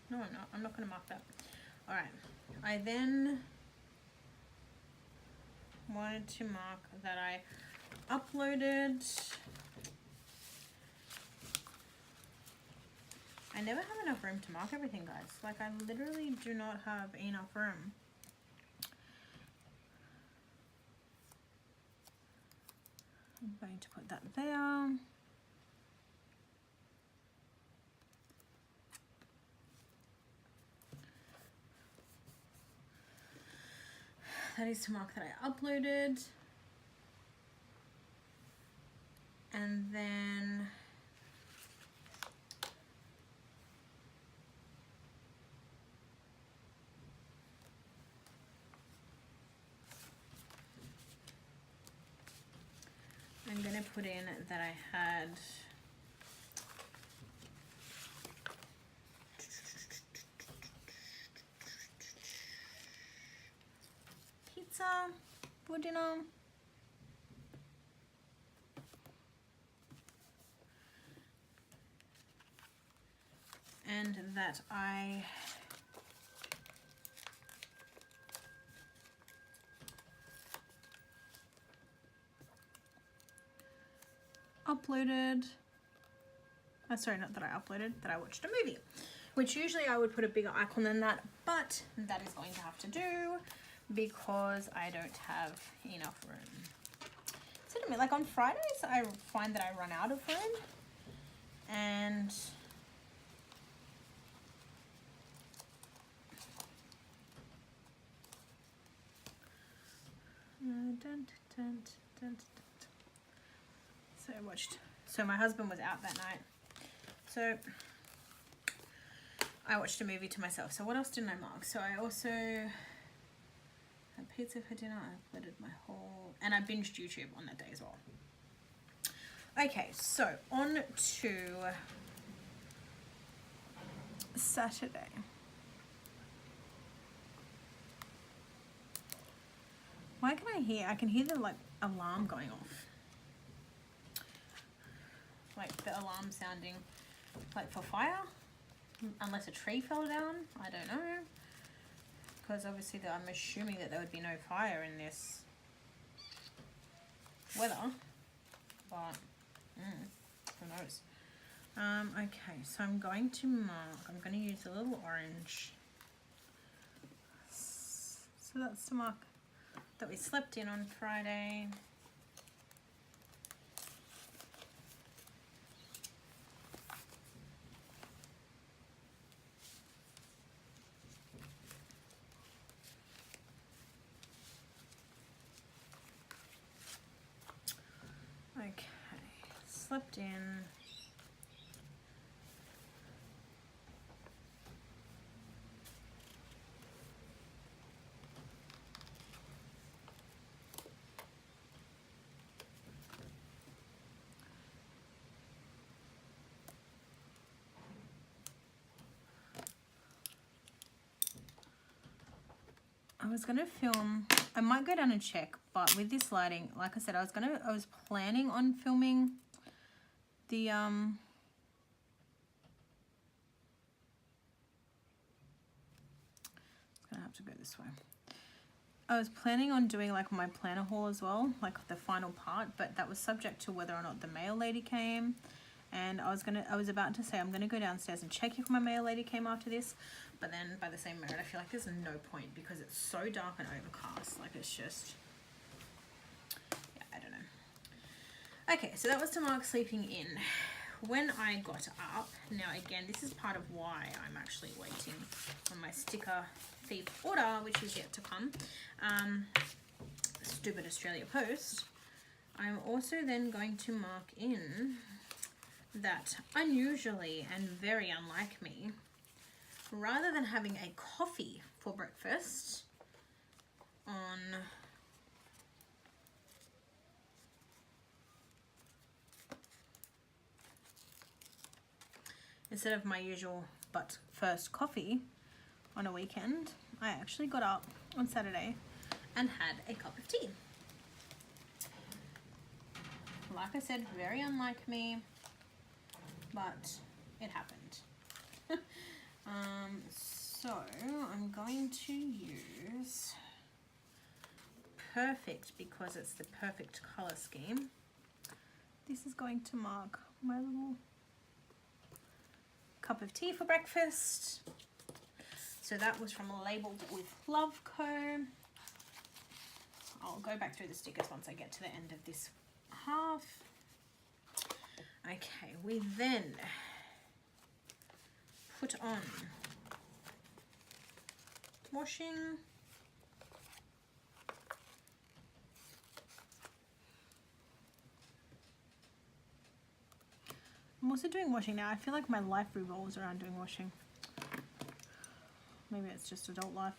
no, I'm not going to mark that. All right. I then wanted to mark that I uploaded. I never have enough room to mark everything, guys. Like, I literally do not have enough room. I'm going to put that there. That is to mark that I uploaded. And then I'm going to put in that I had pizza for dinner. And that I uploaded, sorry, not that I uploaded, that I watched a movie, which usually I would put a bigger icon than that, but that is going to have to do because I don't have enough room. So like on Fridays, I find that I run out of room, and So my husband was out that night. So I watched a movie to myself. So what else didn't I mark? So I also had pizza for dinner. I uploaded my whole... And I binged YouTube on that day as well. Okay, so on to Saturday. Why can I hear? I can hear the like alarm going off. Like the alarm sounding like for fire. Unless a tree fell down. I don't know. Because obviously I'm assuming that there would be no fire in this weather. But who knows? Okay, so I'm going to mark. I'm going to use a little orange. So that's to mark that we slept in on Friday. Okay, slept in. I was gonna film, I might go down and check, but with this lighting, like I said, I was planning on filming the gonna have to go this way. I was planning on doing like my planner haul as well, like the final part, but that was subject to whether or not the mail lady came. And I was about to say I'm gonna go downstairs and check if my mail lady came after this, but then by the same merit I feel like there's no point because it's so dark and overcast. Like it's just, yeah, I don't know. Okay, so that was to mark sleeping in. When I got up, now again, this is part of why I'm actually waiting on my sticker thief order, which is yet to come. Stupid Australia Post. I'm also then going to mark in that unusually and very unlike me, rather than having a coffee for breakfast on instead of my usual but first coffee on a weekend, I actually got up on Saturday and had a cup of tea. Like I said, very unlike me, but it happened. So I'm going to use Perfect because it's the perfect color scheme. This is going to mark my little cup of tea for breakfast. So that was from Labeled with Love Co. I'll go back through the stickers once I get to the end of this half. Okay, we then put on washing. I'm also doing washing now. I feel like my life revolves around doing washing. Maybe it's just adult life.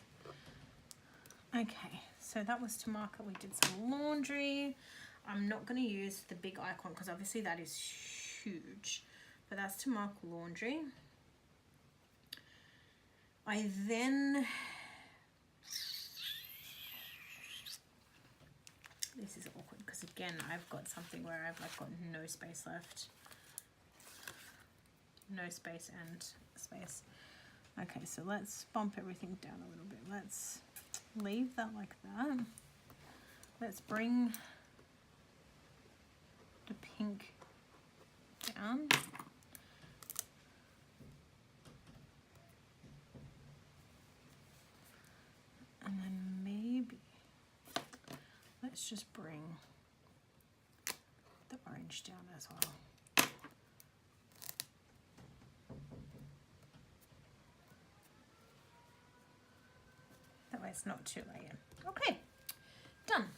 Okay, so that was to mark that we did some laundry. I'm not going to use the big icon because obviously that is huge, but that's to mark laundry. I then, this is awkward because again I've got something where I've like got no space left. No space and space. Okay, so let's bump everything down a little bit. Let's leave that like that. Let's bring the pink down. And then maybe let's just bring the orange down as well. That way it's not too late. Okay, done.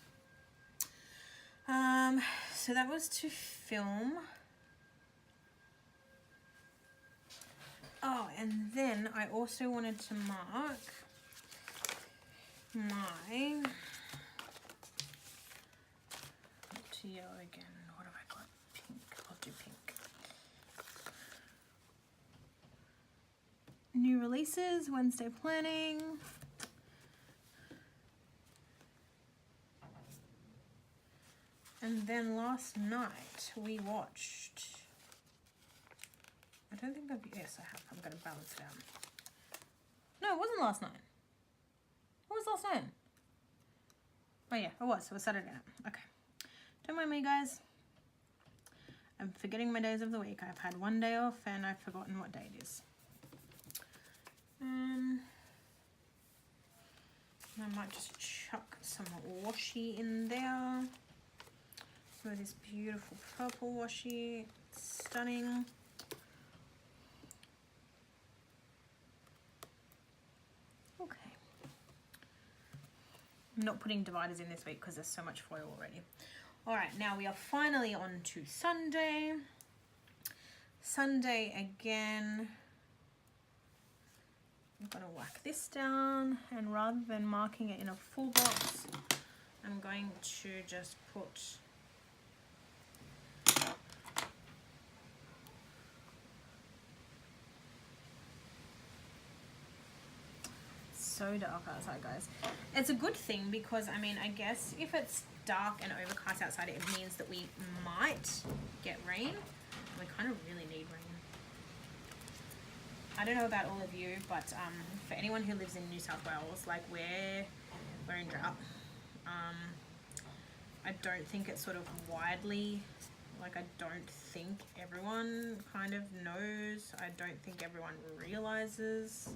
so that was to film. Oh, and then I also wanted to mark my, to yellow again, what have I got? Pink, I'll do pink. New releases, Wednesday planning. And then last night we watched, I don't think yes I have, I'm going to balance it out. No, it wasn't last night. What was last night? Oh yeah, it was Saturday night. Okay. Don't mind me, guys. I'm forgetting my days of the week. I've had one day off and I've forgotten what day it is. I might just chuck some washi in there. So this beautiful purple washi, it's stunning. Okay. I'm not putting dividers in this week because there's so much foil already. All right, now we are finally on to Sunday. Sunday again. I'm going to whack this down, and rather than marking it in a full box, I'm going to just put so dark outside, guys. It's a good thing because, I mean, I guess if it's dark and overcast outside, it means that we might get rain. We kind of really need rain. I don't know about all of you, but for anyone who lives in New South Wales, like we're in drought. I don't think it's sort of widely, like I don't think everyone kind of knows. I don't think everyone realizes.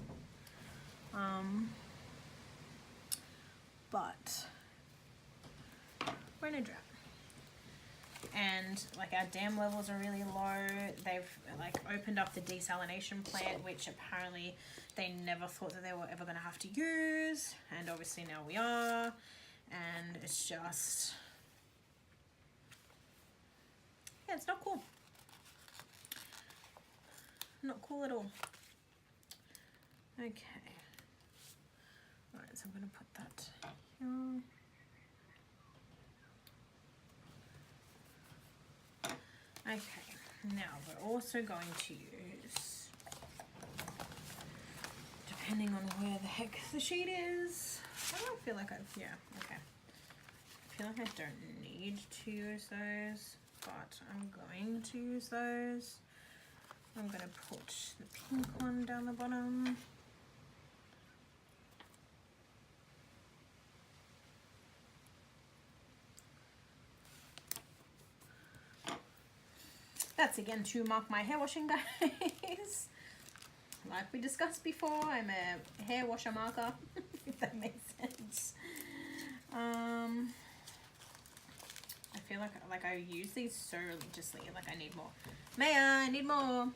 But we're in a drought. And like our dam levels are really low. They've like opened up the desalination plant, which apparently they never thought that they were ever going to have to use, and obviously now we are. And it's just, yeah, it's not cool. Not cool at all. Okay. All right, so I'm going to put that here. Okay, now we're also going to use, depending on where the heck the sheet is. I don't feel like yeah, okay. I feel like I don't need to use those, but I'm going to use those. I'm going to put the pink one down the bottom. That's again to mark my hair washing, guys. Like we discussed before, I'm a hair washer marker, if that makes sense. I feel like I use these so religiously, like I need more. Maya, I need more.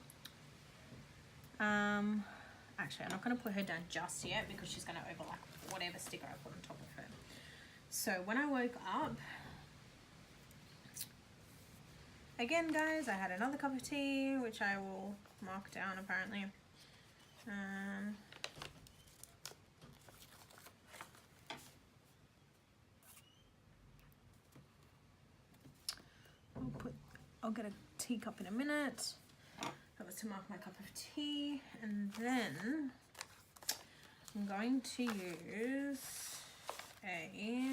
Actually, I'm not going to put her down just yet because she's going to overlap whatever sticker I put on top of her. So when I woke up, again, guys, I had another cup of tea, which I will mark down apparently. I'll get a teacup in a minute. That was to mark my cup of tea, and then I'm going to use a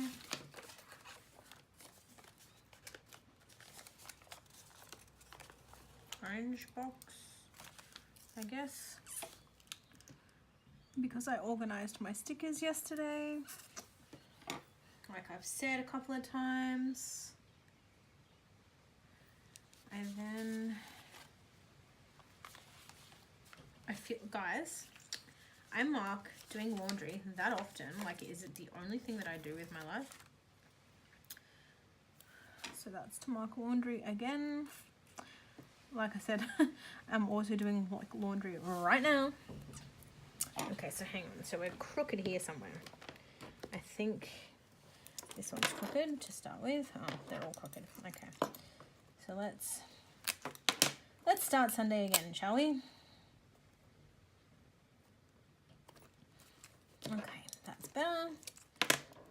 orange box, I guess, because I organized my stickers yesterday, like I've said a couple of times. And then I feel, guys, I mark doing laundry that often. Like, is it the only thing that I do with my life? So that's to mark laundry again. Like I said, I'm also doing like laundry right now. Okay, so hang on. So we're crooked here somewhere. I think This one's crooked to start with. Oh, they're all crooked. Okay. So let's start Sunday again, shall we? Okay, that's better.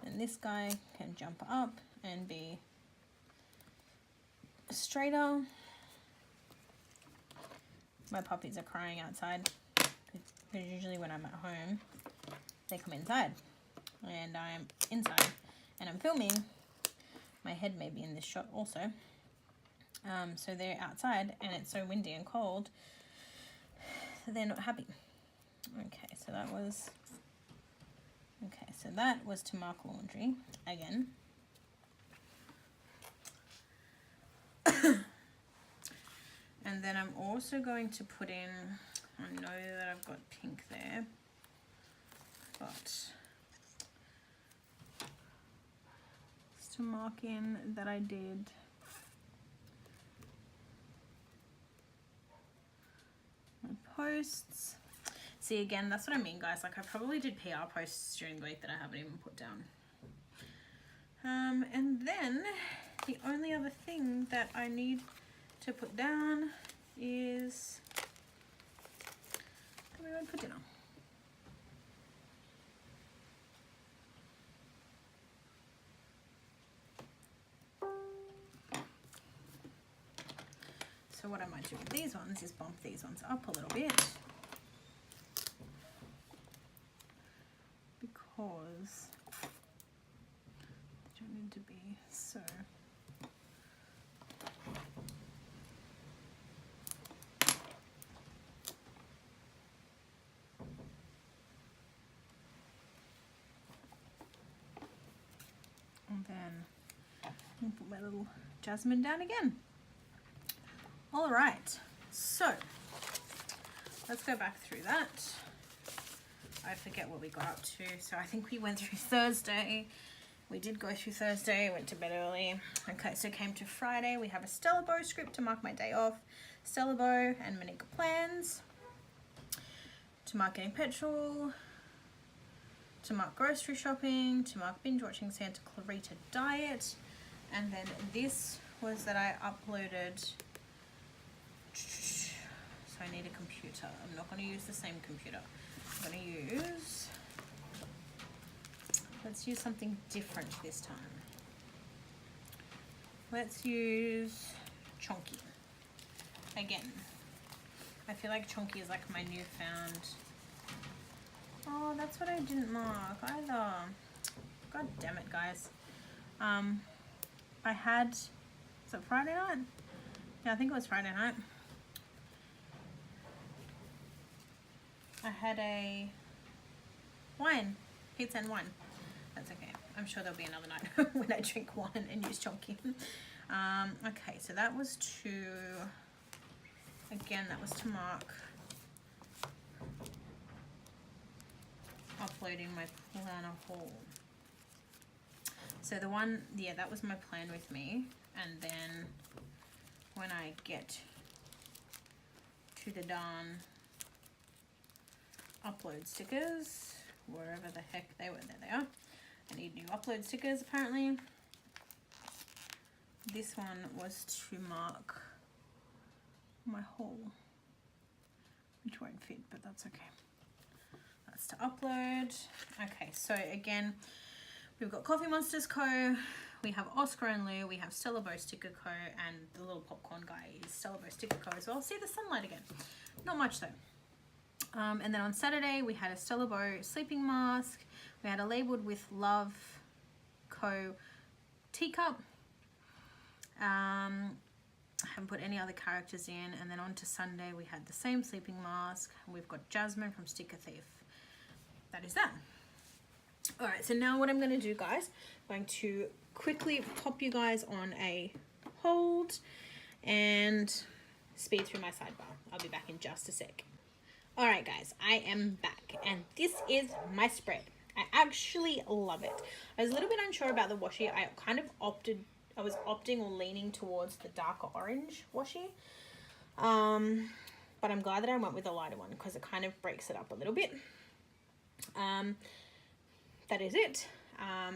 And this guy can jump up and be straighter. My puppies are crying outside because usually when I'm at home, they come inside and I'm inside and I'm filming. My head may be in this shot also. So they're outside and it's so windy and cold, so they're not happy. Okay, so that was to mark laundry again. And then I'm also going to put in, I know that I've got pink there, but just to mark in that I did my posts. See, again, that's what I mean, guys. Like, I probably did PR posts during the week that I haven't even put down. And then the only other thing that I need to put down is what are we going to put dinner? So what I might do with these ones is bump these ones up a little bit, because they don't need to be so. And then I'll put my little jasmine down again. All right, so let's go back through that. I forget what we got up to. So I think we went through Thursday. We did go through Thursday, went to bed early. Okay, so came to Friday. We have a Stella Bow script to mark my day off. Stella Bow and Manika plans. To mark getting petrol. To mark grocery shopping. To mark binge watching Santa Clarita diet. And then this was that I uploaded. So I need a computer. I'm not going to use the same computer. I'm going to use, let's use something different this time. Let's use Chonky. Again, I feel like Chonky is like my newfound. Oh, that's what I didn't mark either. God damn it, guys. I had, is it Friday night? Yeah, I think it was Friday night. I had a wine, pizza and wine. That's okay. I'm sure there'll be another night when I drink wine and use Chonky. Okay, so that was to, again, that was to mark uploading my planner haul. So the one, yeah, that was my plan with me. And then when I get to the darn upload stickers, wherever the heck they were, there they are. I need new upload stickers apparently. This one was to mark my haul, which won't fit, but that's okay. That's to upload. Okay, so again, we've got Coffeemonsterzco, we have Oscar and Lou, we have Stella Bow Sticker Co, and the little popcorn guy is Stella Bow Sticker Co as well. See the sunlight again. Not much though. And then on Saturday we had a Stella Bow sleeping mask. We had a labeled with Love Co teacup. I haven't put any other characters in. And then on to Sunday we had the same sleeping mask. We've got Jasmine from Sticker Thief. That is that. Alright, so now what I'm going to do, guys, I'm going to quickly pop you guys on a hold and speed through my sidebar. I'll be back in just a sec. Alright guys, I am back and this is my spread. I actually love it. I was a little bit unsure about the washi. I was opting or leaning towards the darker orange washi. But I'm glad that I went with the lighter one because it kind of breaks it up a little bit. That is it.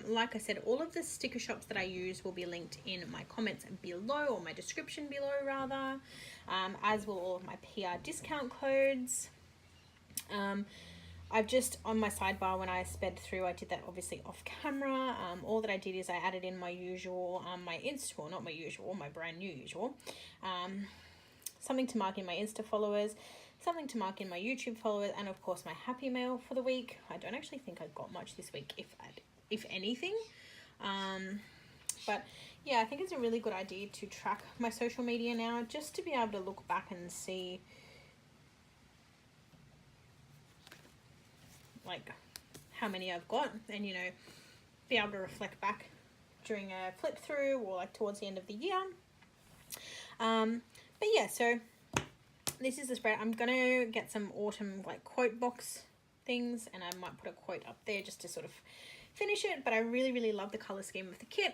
Like I said, all of the sticker shops that I use will be linked in my comments below, or my description below rather, as will all of my PR discount codes. I've just, on my sidebar when I sped through, I did that obviously off camera. All that I did is I added in my usual, my Insta, well, not my usual, my brand new usual, something to mark in my Insta followers, something to mark in my YouTube followers, and of course my happy mail for the week. I don't actually think I got much this week, if anything. But yeah, I think it's a really good idea to track my social media now, just to be able to look back and see like how many I've got, and you know, be able to reflect back during a flip through or like towards the end of the year. But yeah, so this is the spread. I'm gonna get some autumn like quote box things, and I might put a quote up there just to sort of finish it. But I really love the color scheme of the kit.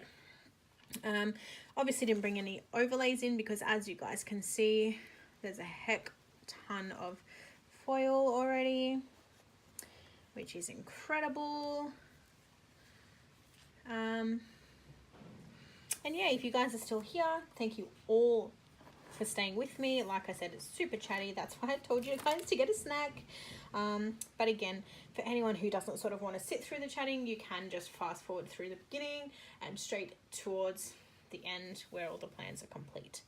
Obviously didn't bring any overlays in because, as you guys can see, there's a heck ton of foil already, which is incredible. And yeah, if you guys are still here, thank you all for staying with me. Like I said, it's super chatty. That's why I told you guys to get a snack. But again, for anyone who doesn't sort of want to sit through the chatting, you can just fast forward through the beginning and straight towards the end where all the plans are complete.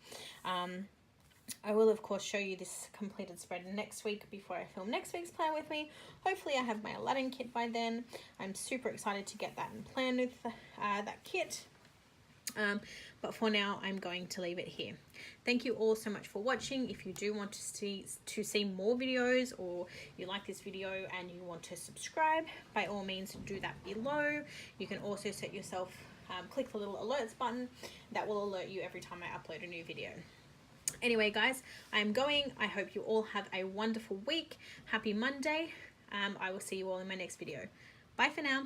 I will of course show you this completed spread next week before I film next week's plan with me. Hopefully I have my Aladdin kit by then. I'm super excited to get that and plan with that kit. But for now, I'm going to leave it here. Thank you all so much for watching. If you do want to see more videos, or you like this video and you want to subscribe, by all means do that below. You can also set yourself, click the little alerts button. That will alert you every time I upload a new video. Anyway guys, I'm going. I hope you all have a wonderful week. Happy Monday. I will see you all in my next video. Bye for now.